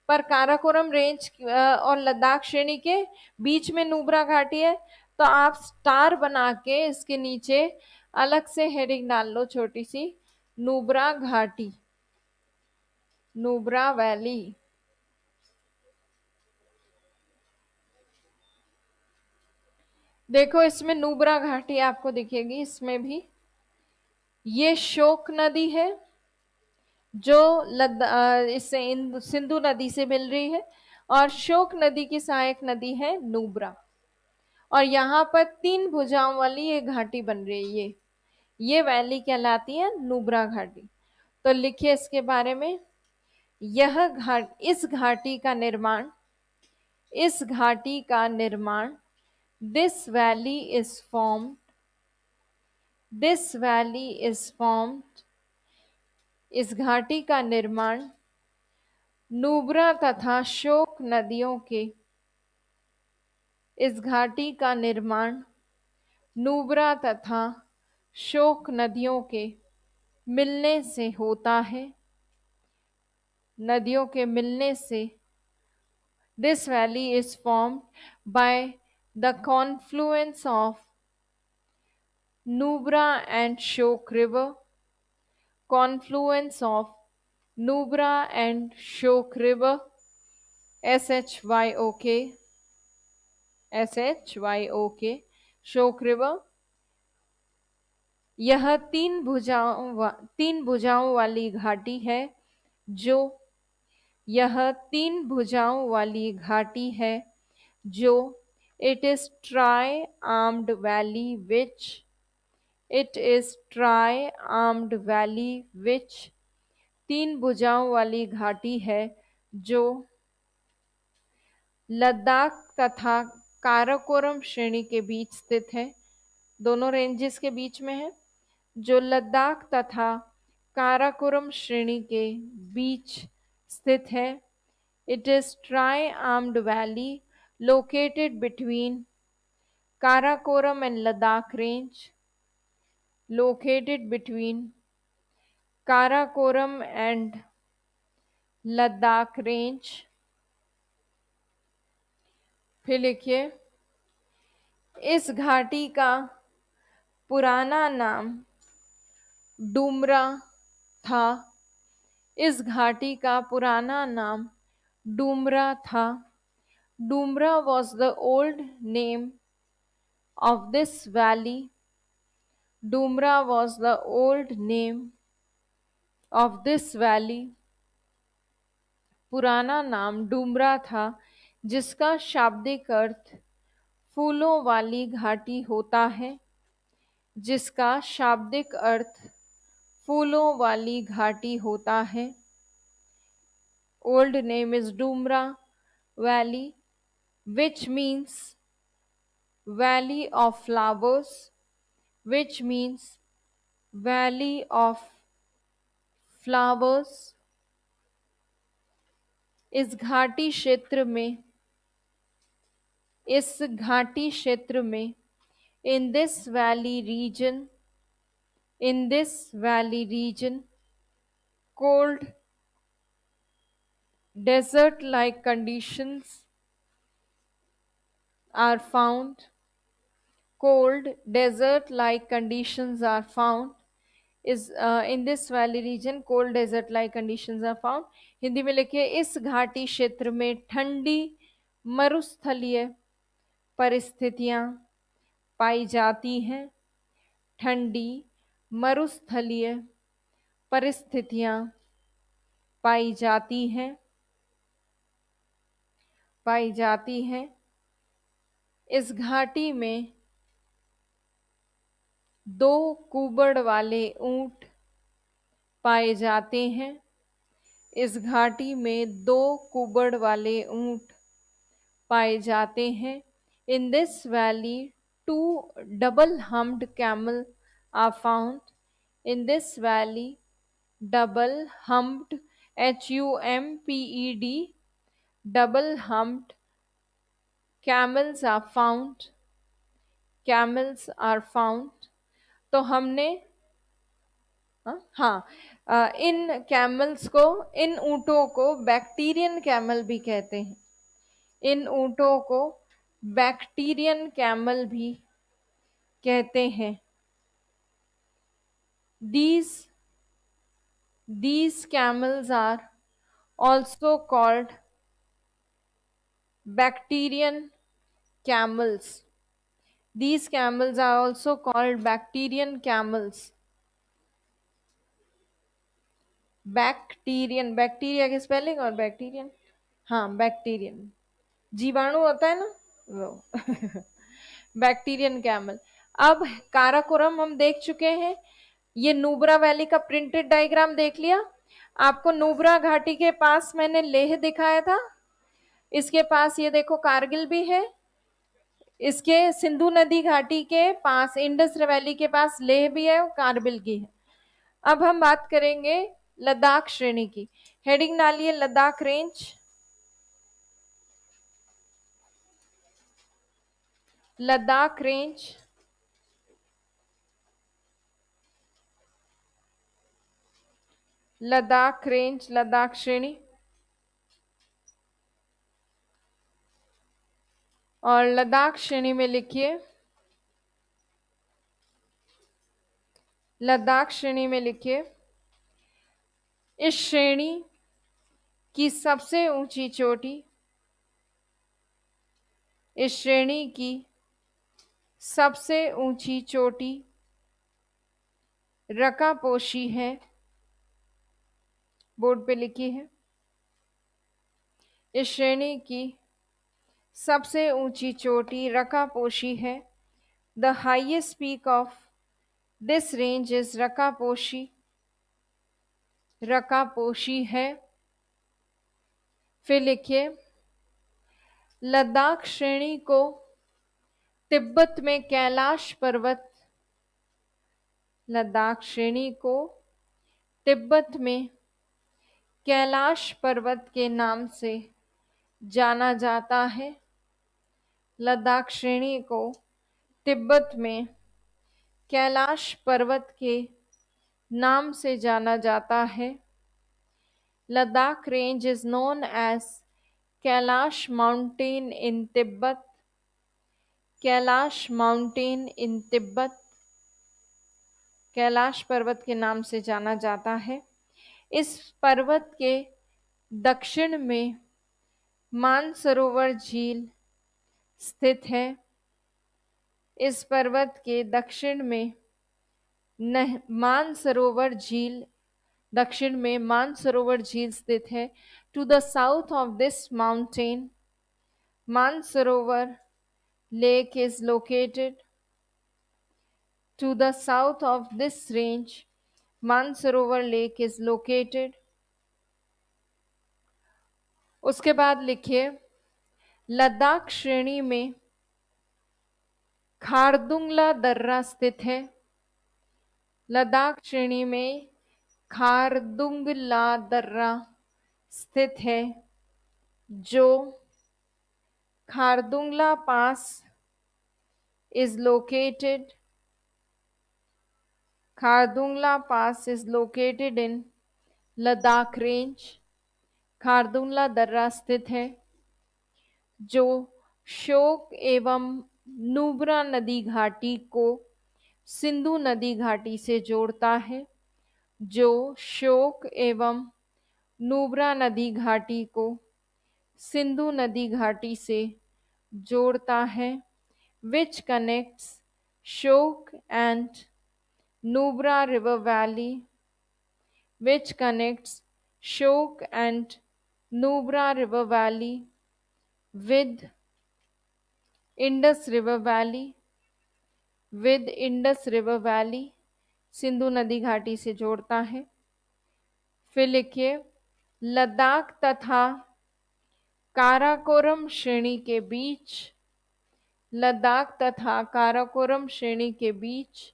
पर काराकोरम रेंज और लद्दाख श्रेणी के बीच में नुब्रा घाटी है। तो आप स्टार बना के इसके नीचे अलग से हेडिंग डाल लो छोटी सी, नुब्रा घाटी, नुब्रा वैली। देखो इसमें नुब्रा घाटी आपको दिखेगी। इसमें भी ये शोक नदी है जो इससे सिंधु नदी से मिल रही है, और शोक नदी की सहायक नदी है नुब्रा। और यहाँ पर 3 भुजाओं वाली ये घाटी बन रही है। ये वैली कहलाती है नुब्रा घाटी। तो लिखिए इसके बारे में, यह इस घाटी का निर्माण, इस घाटी का निर्माण this valley is formed, this valley is formed, इस घाटी का निर्माण नुब्रा तथा शोक नदियों के, इस घाटी का निर्माण नुब्रा तथा शोक नदियों के मिलने से होता है। नदियों के मिलने से this valley is formed by the confluence of Nubra and Shok River. Confluence of Nubra and Shok River. SHYOK. SHYOK. Shok River. यह तीन भुजाओं वाली घाटी है जो यह तीन भुजाओं वाली घाटी है जो it is tri-armed valley which it is tri-armed valley which तीन भुजाओं वाली घाटी है जो लद्दाख तथा काराकोरम श्रेणी के बीच स्थित है। दोनों रेंजेस के बीच में है, जो लद्दाख तथा काराकोरम श्रेणी के बीच स्थित है। It is try armed valley located between Karakoram and Ladakh range, located between Karakoram and Ladakh range. फिर लिखिए, इस घाटी का पुराना नाम डूमरा था। इस घाटी का पुराना नाम डूमरा था। Dumra was the old name of this valley. Dumra was the old name of this valley. पुराना नाम डूमरा था जिसका शाब्दिक अर्थ फूलों वाली घाटी होता है। जिसका शाब्दिक अर्थ फूलों वाली घाटी होता है। Old name is Dumra valley which means valley of flowers, which means valley of flowers। इस घाटी क्षेत्र में in this valley region cold desert like conditions are found। cold desert like conditions are found is in this valley region cold desert like conditions are found। Hindi में लिखिए, इस घाटी क्षेत्र में ठंडी मरुस्थलीय परिस्थितियां पाई जाती हैं। ठंडी मरुस्थलीय परिस्थितियां पाई जाती हैं। इस घाटी में दो कुबड़ वाले ऊंट पाए जाते हैं। इस घाटी में दो कुबड़ वाले ऊंट पाए जाते हैं। In this valley two double humped camel are found. In this valley double humped HUMPED double humped camels are found। तो हमने इन कैमल्स को, इन ऊंटों को बैक्टीरियन कैमल भी कहते हैं। इन ऊंटों को बैक्टीरियन कैमल भी कहते हैं। These camels are also called bacterian camels। These camels are also called bacterian camels। Bactrian, bacteria की स्पेलिंग और बैक्टीरियन, हाँ बैक्टीरियन, जीवाणु होता है ना वो बैक्टीरियन कैमल। अब काराकोरम हम देख चुके हैं। ये नुब्रा वैली का प्रिंटेड डायग्राम देख लिया। आपको नुब्रा घाटी के पास मैंने लेह दिखाया था। इसके पास ये देखो कारगिल भी है। इसके सिंधु नदी घाटी के पास इंडस वैली के पास लेह भी है और कारगिल की है। अब हम बात करेंगे लद्दाख श्रेणी की। हेडिंग डालिए Ladakh range. Ladakh range Ladakh range, Ladakh श्रेणी। और लद्दाख श्रेणी में लिखिए, लद्दाख श्रेणी में लिखिए, इस श्रेणी की सबसे ऊंची चोटी, इस श्रेणी की सबसे ऊंची चोटी रकापोशी है। बोर्ड पे लिखी है, इस श्रेणी की सबसे ऊंची चोटी रकापोशी है। The highest peak of this range is Rakaposhi, Rakaposhi है। फिर लिखिए, लद्दाख श्रेणी को तिब्बत में कैलाश पर्वत, लद्दाख श्रेणी को तिब्बत में कैलाश पर्वत के नाम से जाना जाता है। लद्दाख श्रेणी को तिब्बत में कैलाश पर्वत के नाम से जाना जाता है। Ladakh range is known as Kailash mountain in Tibet, Kailash mountain in Tibet, Kailash पर्वत के नाम से जाना जाता है। इस पर्वत के दक्षिण में मानसरोवर झील स्थित है। इस पर्वत के दक्षिण में मानसरोवर झील, दक्षिण में मानसरोवर झील स्थित है। To the south of this mountain Mansarovar lake is located. To the south of this range Mansarovar lake is located. उसके बाद लिखिए, लद्दाख श्रेणी में खारदुंगला दर्रा स्थित है। लद्दाख श्रेणी में खारदुंगला दर्रा स्थित है, जो खारदुंगला पास is located, Khardungla pass is located in Ladakh range. Khardungla दर्रा स्थित है, जो श्योक एवं नुब्रा नदी घाटी को सिंधु नदी घाटी से जोड़ता है, जो श्योक एवं नुब्रा नदी घाटी को सिंधु नदी घाटी से जोड़ता है। Which connects Shyok and Nubra river valley, which connects Shyok and Nubra river valley with Indus river valley, with Indus river valley, Sindhu नदी घाटी से जोड़ता है। फिर लिखिए, लद्दाख तथा काराकोरम श्रेणी के बीच, लद्दाख तथा काराकोरम श्रेणी के बीच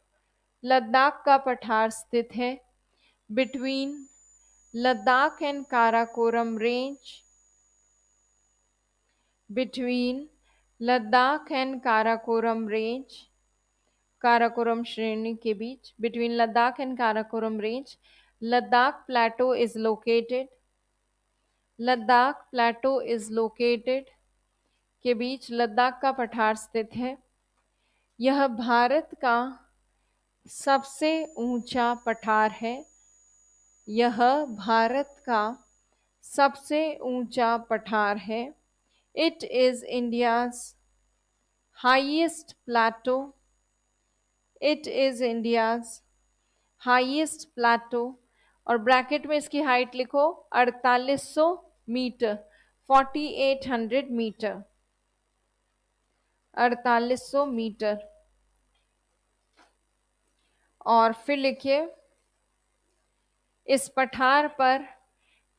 लद्दाख का पठार स्थित है। Between Ladakh and Karakoram range, between Ladakh and Karakoram range, Karakoram श्रेणी के बीच, between Ladakh and Karakoram range Ladakh plateau is located, Ladakh plateau is located के बीच लद्दाख का पठार स्थित है। यह भारत का सबसे ऊंचा पठार है, यह भारत का सबसे ऊंचा पठार है। It is India's highest plateau, it is India's highest plateau, और ब्रैकेट में इसकी हाइट लिखो 4800 मीटर, 4800 मीटर, 4800 मीटर। और फिर लिखिए, इस पठार पर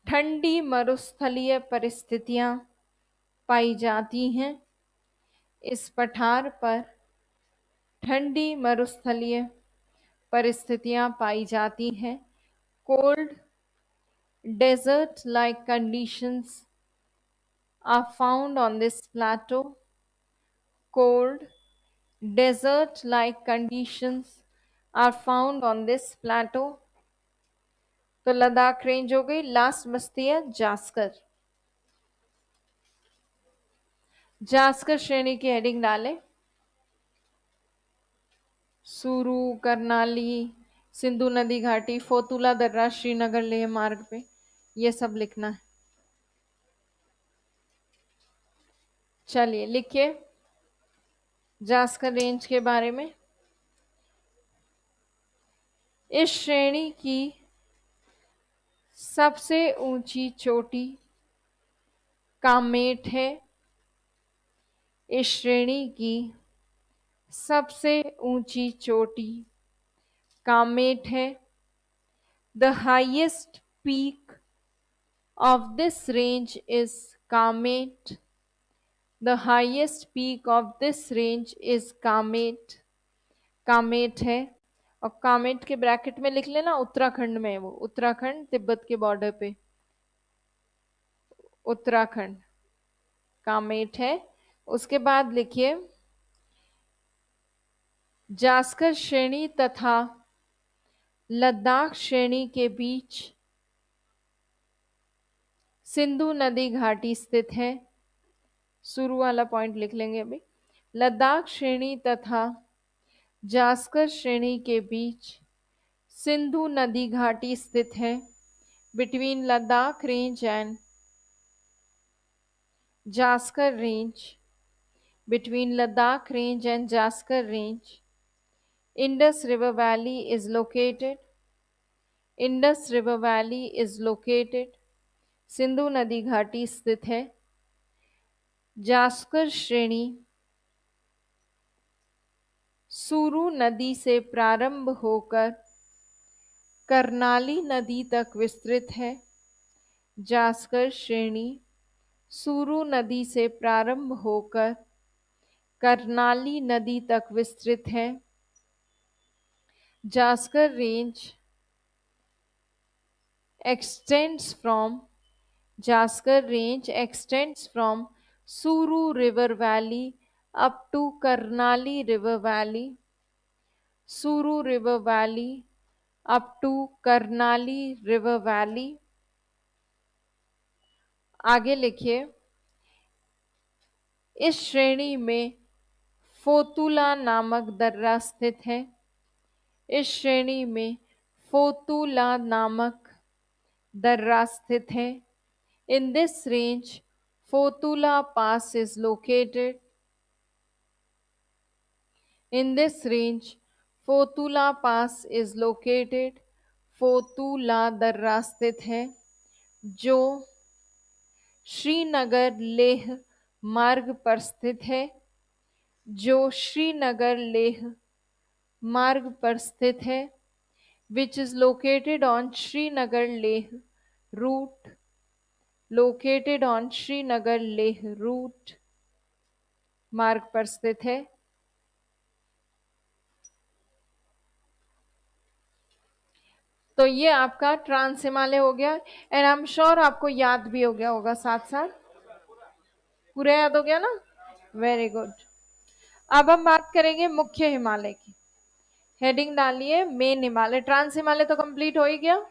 ठंडी मरुस्थलीय परिस्थितियां पाई जाती हैं। इस पठार पर ठंडी मरुस्थलीय परिस्थितियां पाई जाती हैं। Cold desert like conditions are found on this plateau, cold desert like conditions are found on this plateau। तो लद्दाख रेंज हो गई। लास्ट बचती है जास्कर। जास्कर श्रेणी की हेडिंग डालें। सुरू, करनाली, सिंधु नदी घाटी, फोतुला दर्रा, श्रीनगर लेह मार्ग पे, ये सब लिखना है। चलिए लिखिए जास्कर रेंज के बारे में। इस श्रेणी की सबसे ऊंची चोटी कामेट है। इस श्रेणी की सबसे ऊंची चोटी कामेट है। The highest peak of this range is Kamet. The highest peak of this range is Kamet. Kamet है। और कामेट के ब्रैकेट में लिख लेना उत्तराखंड में है वो, उत्तराखंड तिब्बत के बॉर्डर पे उत्तराखंड कामेट है। उसके बाद लिखिए जास्कर श्रेणी तथा लद्दाख श्रेणी के बीच सिंधु नदी घाटी स्थित है। शुरू वाला पॉइंट लिख लेंगे अभी। लद्दाख श्रेणी तथा जास्कर श्रेणी के बीच सिंधु नदी घाटी स्थित है। Between Ladakh range and Zanskar range, between Ladakh range and Jaskar range, Indus River Valley is located. Indus River Valley is located. Sindhu नदी घाटी स्थित है। जास्कर श्रेणी सुरू नदी से प्रारंभ होकर करनाली नदी तक विस्तृत है। जास्कर श्रेणी सुरू नदी से प्रारंभ होकर करनाली नदी तक विस्तृत है। Zanskar range extends from Jaskar range extends from Suru River Valley up to Karnali River Valley. Suru River Valley up to Karnali River Valley. आगे लिखिए इस श्रेणी में फोतुला नामक दर्रा स्थित है। इस श्रेणी में फोतुला नामक दर्रा स्थित है। In this range, Fotula Pass is located. In this range, Fotula Pass is located. फोतुला दर्रा स्थित है जो श्रीनगर लेह मार्ग पर स्थित है। जो श्रीनगर लेह मार्ग पर स्थित है। Which is located on Srinagar Leh route. Located on Srinagar Leh route मार्ग पर स्थित है। तो ये आपका ट्रांस हिमालय हो गया एंड आई एम श्योर आपको याद भी हो गया होगा, साथ साथ पूरा याद हो गया ना। Very good. अब हम बात करेंगे मुख्य हिमालय की। हेडिंग डालिए मेन हिमालय। ट्रांस हिमालय तो कंप्लीट हो ही गया।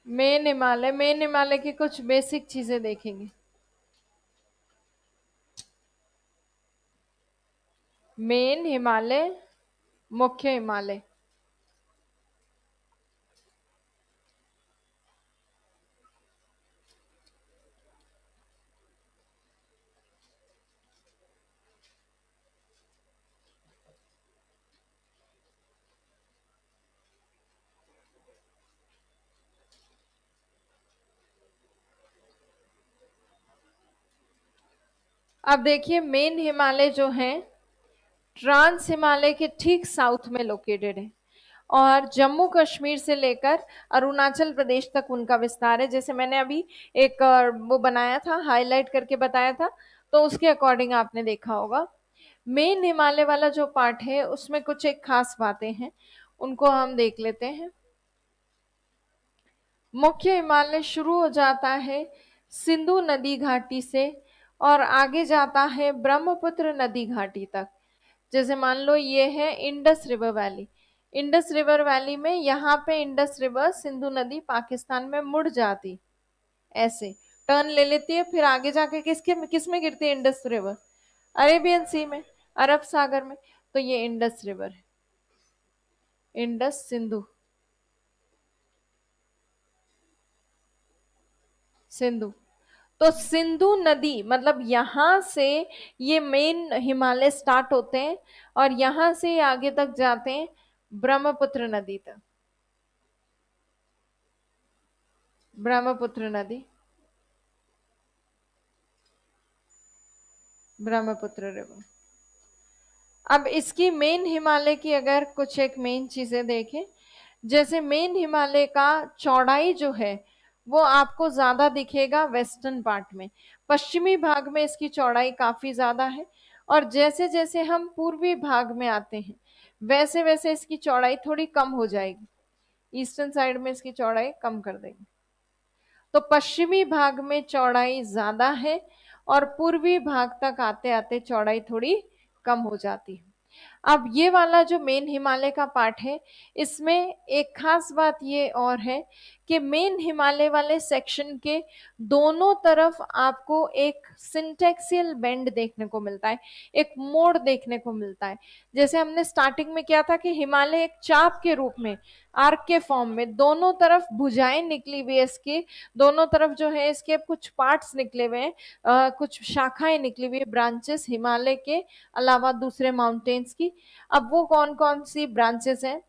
मेन हिमालय की कुछ बेसिक चीजें देखेंगे। मेन हिमालय, मुख्य हिमालय। अब देखिए मेन हिमालय जो है ट्रांस हिमालय के ठीक साउथ में लोकेटेड है और जम्मू कश्मीर से लेकर अरुणाचल प्रदेश तक उनका विस्तार है। जैसे मैंने अभी एक वो बनाया था, हाईलाइट करके बताया था, तो उसके अकॉर्डिंग आपने देखा होगा। मेन हिमालय वाला जो पार्ट है उसमें कुछ एक खास बातें हैं, उनको हम देख लेते हैं। मुख्य हिमालय शुरू हो जाता है सिंधु नदी घाटी से और आगे जाता है ब्रह्मपुत्र नदी घाटी तक। जैसे मान लो ये है Indus river valley. Indus river valley में यहाँ पे इंडस रिवर सिंधु नदी पाकिस्तान में मुड़ जाती, ऐसे टर्न ले लेती है, फिर आगे जाके किस में गिरती है इंडस रिवर? अरेबियन सी में, अरब सागर में। तो ये इंडस रिवर है, इंडस सिंधु, सिंधु। तो सिंधु नदी मतलब यहां से ये मेन हिमालय स्टार्ट होते हैं और यहां से आगे तक जाते हैं ब्रह्मपुत्र नदी तक। ब्रह्मपुत्र नदी, ब्रह्मपुत्र रिवर। अब इसकी मेन हिमालय की अगर कुछ एक मेन चीजें देखें, जैसे मेन हिमालय का चौड़ाई जो है वो आपको ज्यादा दिखेगा वेस्टर्न पार्ट में, पश्चिमी भाग में इसकी चौड़ाई काफी ज्यादा है। और जैसे जैसे हम पूर्वी भाग में आते हैं वैसे वैसे इसकी चौड़ाई थोड़ी कम हो जाएगी, ईस्टर्न साइड में इसकी चौड़ाई कम कर देंगे। तो पश्चिमी भाग में चौड़ाई ज्यादा है और पूर्वी भाग तक आते आते चौड़ाई थोड़ी कम हो जाती है। अब ये वाला जो मेन हिमालय का पार्ट है, इसमें एक खास बात ये और है कि मेन हिमालय वाले सेक्शन के दोनों तरफ आपको एक सिंटेक्सियल बेंड देखने को मिलता है, एक मोड़ देखने को मिलता है। जैसे हमने स्टार्टिंग में किया था कि हिमालय एक चाप के रूप में, आर्क के फॉर्म में दोनों तरफ भुजाएं निकली हुई है इसकी, दोनों तरफ जो है इसके कुछ पार्ट्स निकले हुए हैं, कुछ शाखाएं निकली हुई है, ब्रांचेस हिमालय के अलावा दूसरे माउंटेन्स की। अब वो कौन कौन सी ब्रांचेस हैं?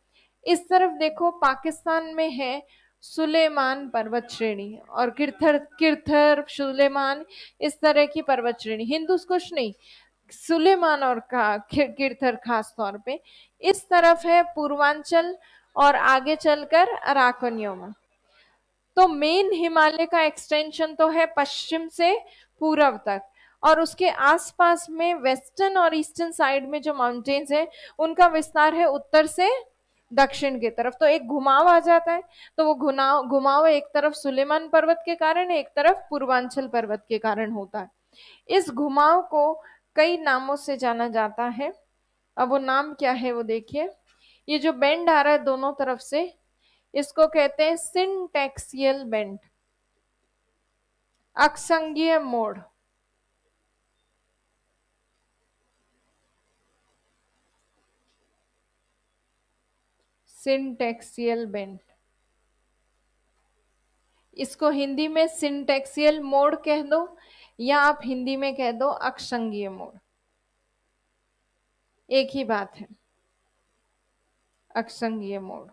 इस तरफ देखो पाकिस्तान में है सुलेमान पर्वत श्रेणी और किरथर किरथर सुलेमान, इस तरह की पर्वत श्रेणी। हिंदुस कुछ नहीं, सुलेमान और किरथर खास तौर पे। इस तरफ है पूर्वांचल और आगे चलकर अराकनियोमा। तो मेन हिमालय का एक्सटेंशन तो है पश्चिम से पूर्व तक, और उसके आसपास में वेस्टर्न और ईस्टर्न साइड में जो माउंटेन्स है उनका विस्तार है उत्तर से दक्षिण की तरफ। तो एक घुमाव आ जाता है, तो वो घुमाव घुमाव एक तरफ सुलेमान पर्वत के कारण है, एक तरफ पूर्वांचल पर्वत के कारण होता है। इस घुमाव को कई नामों से जाना जाता है। अब वो नाम क्या है वो देखिए। ये जो बेंड आ रहा है दोनों तरफ से, इसको कहते हैं सिंटेक्सियल बेंड, अक्षंगीय मोड़। सिंटेक्सियल बेंड, इसको हिंदी में सिंटेक्सियल मोड़ कह दो या आप हिंदी में कह दो अक्षंगीय मोड़, एक ही बात है, अक्षंगीय मोड़।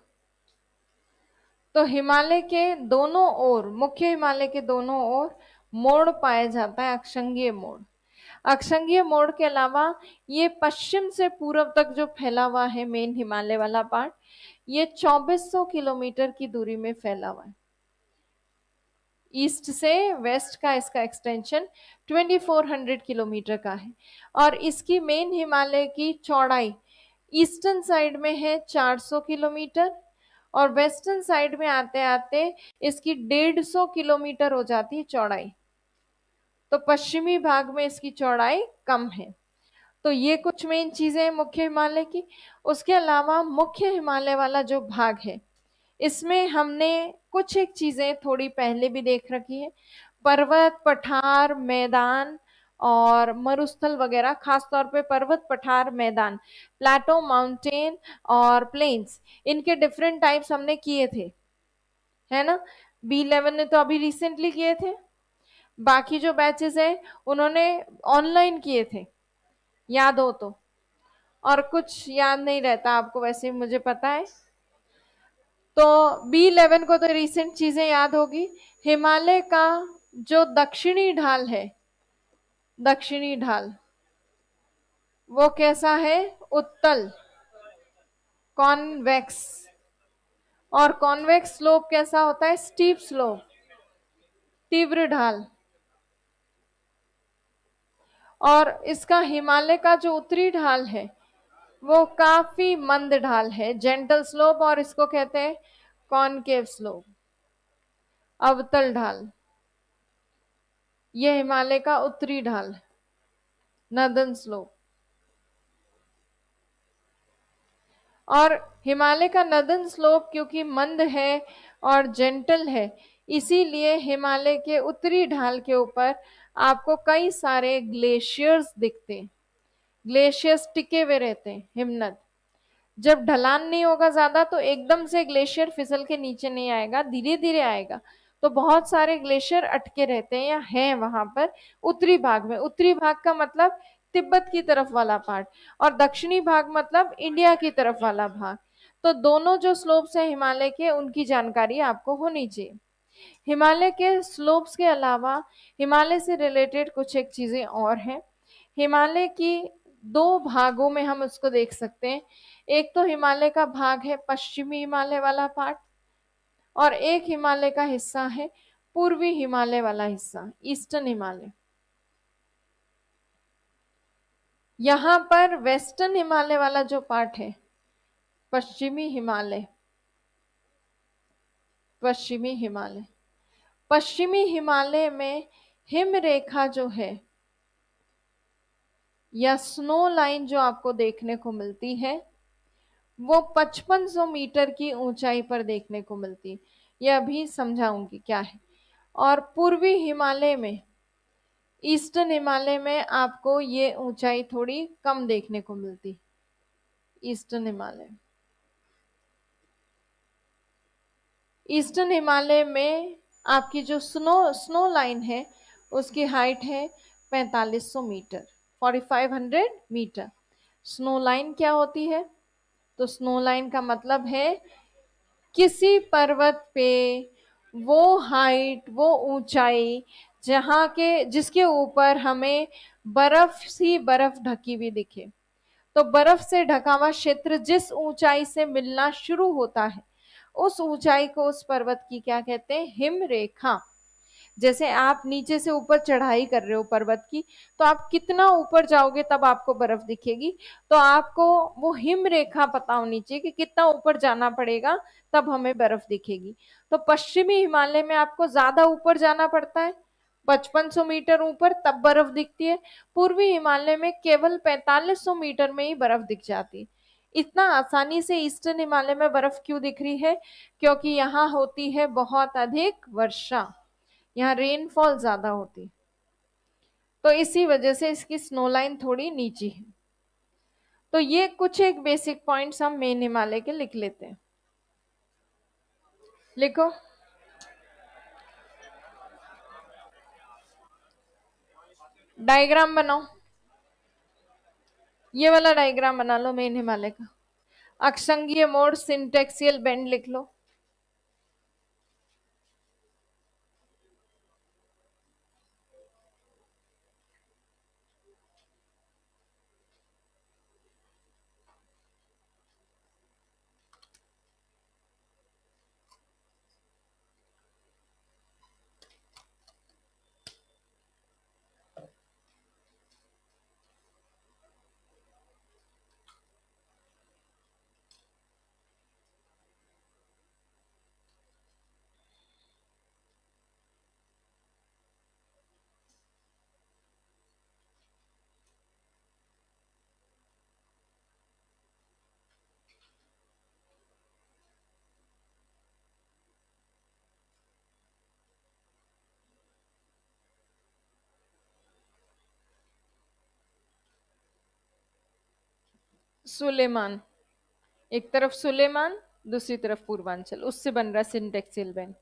तो हिमालय के दोनों ओर, मुख्य हिमालय के दोनों ओर मोड़ पाया जाता है, अक्षंगीय मोड़। अक्षंगीय मोड़ के अलावा ये पश्चिम से पूर्व तक जो फैला हुआ है मेन हिमालय वाला पार्ट, ये 2400 किलोमीटर की दूरी में फैला हुआ है। ईस्ट से वेस्ट का इसका एक्सटेंशन 2400 किलोमीटर का है। और इसकी मेन हिमालय की चौड़ाई ईस्टर्न साइड में है 400 किलोमीटर और वेस्टर्न साइड में आते आते इसकी 150 किलोमीटर हो जाती है चौड़ाई। तो पश्चिमी भाग में इसकी चौड़ाई कम है। तो ये कुछ मेन चीजें हैं मुख्य हिमालय की। उसके अलावा मुख्य हिमालय वाला जो भाग है इसमें हमने कुछ एक चीजें थोड़ी पहले भी देख रखी है, पर्वत पठार मैदान और मरुस्थल वगैरह। खास तौर पे पर्वत पठार मैदान, प्लेटो माउंटेन और प्लेन्स, इनके डिफरेंट टाइप्स हमने किए थे, है ना। B11 ने तो अभी रिसेंटली किए थे, बाकी जो बैचेस है उन्होंने ऑनलाइन किए थे, याद हो तो। और कुछ याद नहीं रहता आपको, वैसे मुझे पता है। तो B11 को तो रिसेंट चीजें याद होगी। हिमालय का जो दक्षिणी ढाल है, दक्षिणी ढाल वो कैसा है? उत्तल, कॉन्वेक्स। और कॉन्वेक्स स्लोप कैसा होता है? स्टीप स्लोप, तीव्र ढाल। और इसका हिमालय का जो उत्तरी ढाल है वो काफी मंद ढाल है, जेंटल स्लोप, और इसको कहते हैं कॉनकेव स्लोप, अवतल ढाल। यह हिमालय का उत्तरी ढाल, नदन स्लोप। और हिमालय का नदन स्लोप क्योंकि मंद है और जेंटल है, इसीलिए हिमालय के उत्तरी ढाल के ऊपर आपको कई सारे ग्लेशियर्स दिखते हैं। ग्लेशियर्स टिके हुए रहते हैं, हिमनद। जब ढलान नहीं होगा ज्यादा तो एकदम से ग्लेशियर फिसल के नीचे नहीं आएगा, धीरे धीरे आएगा। तो बहुत सारे ग्लेशियर अटके रहते हैं या हैं वहां पर उत्तरी भाग में। उत्तरी भाग का मतलब तिब्बत की तरफ वाला पार्ट, और दक्षिणी भाग मतलब इंडिया की तरफ वाला भाग। तो दोनों जो स्लोप्स हैं हिमालय के, उनकी जानकारी आपको होनी चाहिए। हिमालय के स्लोप्स के अलावा हिमालय से रिलेटेड कुछ एक चीजें और हैं। हिमालय की दो भागों में हम उसको देख सकते हैं। एक तो हिमालय का भाग है पश्चिमी हिमालय वाला पार्ट, और एक हिमालय का हिस्सा है पूर्वी हिमालय वाला हिस्सा, ईस्टर्न हिमालय। यहाँ पर वेस्टर्न हिमालय वाला जो पार्ट है, पश्चिमी हिमालय, पश्चिमी हिमालय, पश्चिमी हिमालय में हिम रेखा जो है या स्नो लाइन जो आपको देखने को मिलती है, वो 5500 मीटर की ऊंचाई पर देखने को मिलती है। यह अभी समझाऊंगी क्या है। और पूर्वी हिमालय में, ईस्टर्न हिमालय में आपको ये ऊंचाई थोड़ी कम देखने को मिलती। ईस्टर्न हिमालय, ईस्टर्न हिमालय में आपकी जो स्नो स्नो लाइन है उसकी हाइट है 4500 मीटर, 4500 मीटर। स्नो लाइन क्या होती है? तो स्नो लाइन का मतलब है किसी पर्वत पे वो हाइट, वो ऊंचाई जहाँ के जिसके ऊपर हमें बर्फ सी बर्फ ढकी हुई दिखे। तो बर्फ से ढका हुआ क्षेत्र जिस ऊंचाई से मिलना शुरू होता है, उस ऊंचाई को, उस पर्वत की क्या कहते हैं? हिम रेखा। जैसे आप नीचे से ऊपर चढ़ाई कर रहे हो पर्वत की, तो आप कितना ऊपर जाओगे तब आपको बर्फ दिखेगी। तो आपको वो हिम रेखा पता होनी चाहिए कि कितना ऊपर जाना पड़ेगा तब हमें बर्फ दिखेगी। तो पश्चिमी हिमालय में आपको ज्यादा ऊपर जाना पड़ता है, 5500 मीटर ऊपर, तब बर्फ दिखती है। पूर्वी हिमालय में केवल 4500 मीटर में ही बर्फ दिख जाती है। इतना आसानी से ईस्टर्न हिमालय में बर्फ क्यों दिख रही है? क्योंकि यहाँ होती है बहुत अधिक वर्षा, यहाँ रेनफॉल ज्यादा होती, तो इसी वजह से इसकी स्नो लाइन थोड़ी नीची है। तो ये कुछ एक बेसिक पॉइंट्स हम मेन हिमालय के लिख लेते हैं। लिखो। डायग्राम बनाओ, ये वाला डायग्राम बना लो मेन हिमालय का। अक्षांगीय मोड़, सिंटेक्सियल बेंड लिख लो। सुलेमान, एक तरफ सुलेमान, दूसरी तरफ पूर्वांचल, उससे बन रहा सिंटेक्सियल बेंड।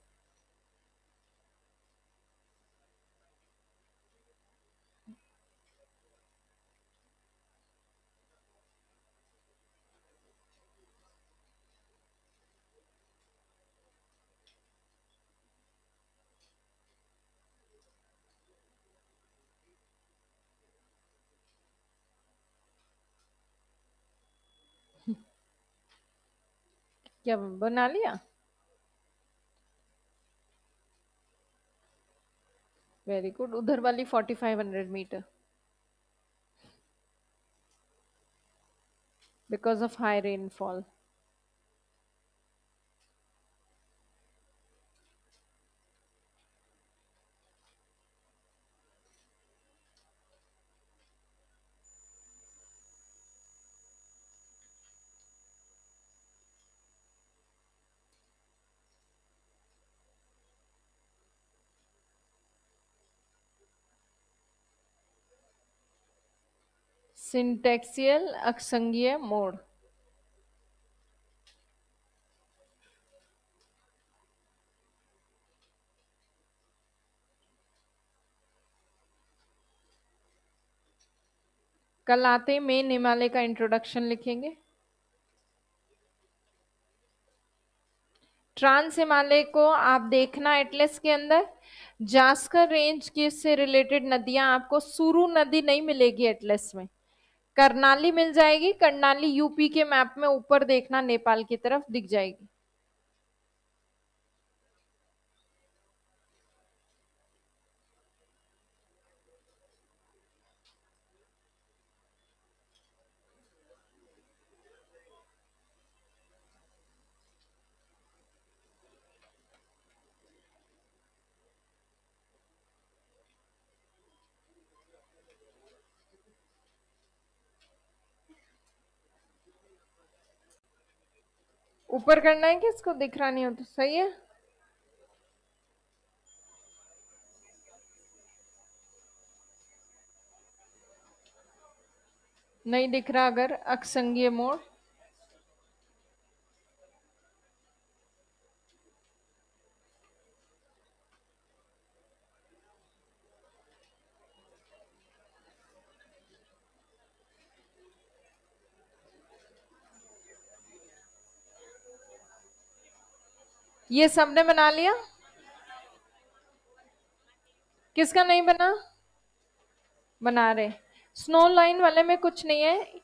क्या बना लिया? Very good. उधर वाली 4500 meter, because of high rainfall. Syntaxial अक्षंगीय मोड़। कल आते मेन हिमालय का इंट्रोडक्शन लिखेंगे। ट्रांस हिमालय को आप देखना एटलस के अंदर, जास्कर रेंज की से रिलेटेड नदियां आपको सुरु नदी नहीं मिलेगी एटलस में, करनाली मिल जाएगी। करनाली यूपी के मैप में ऊपर देखना, नेपाल की तरफ दिख जाएगी। ऊपर करना है कि इसको दिख रहा नहीं हो तो सही है। नहीं दिख रहा अगर अक्षंगीय मोड़, ये सबने बना लिया? किसका नहीं बना? बना रहे। स्नो लाइन वाले में कुछ नहीं है।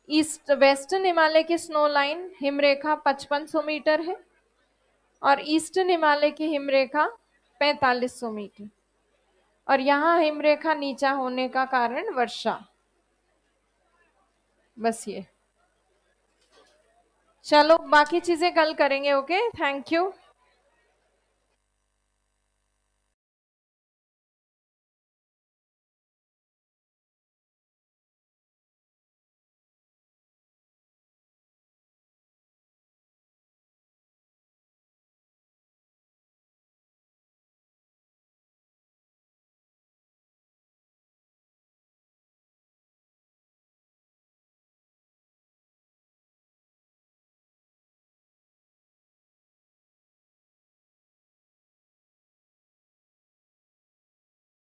ईस्ट वेस्टर्न हिमालय की स्नो लाइन हिमरेखा 5500 मीटर है और ईस्टर्न हिमालय की हिमरेखा 4500 मीटर, और यहाँ हिमरेखा नीचा होने का कारण वर्षा। बस ये। चलो बाकी चीजें कल करेंगे। Okay, thank you.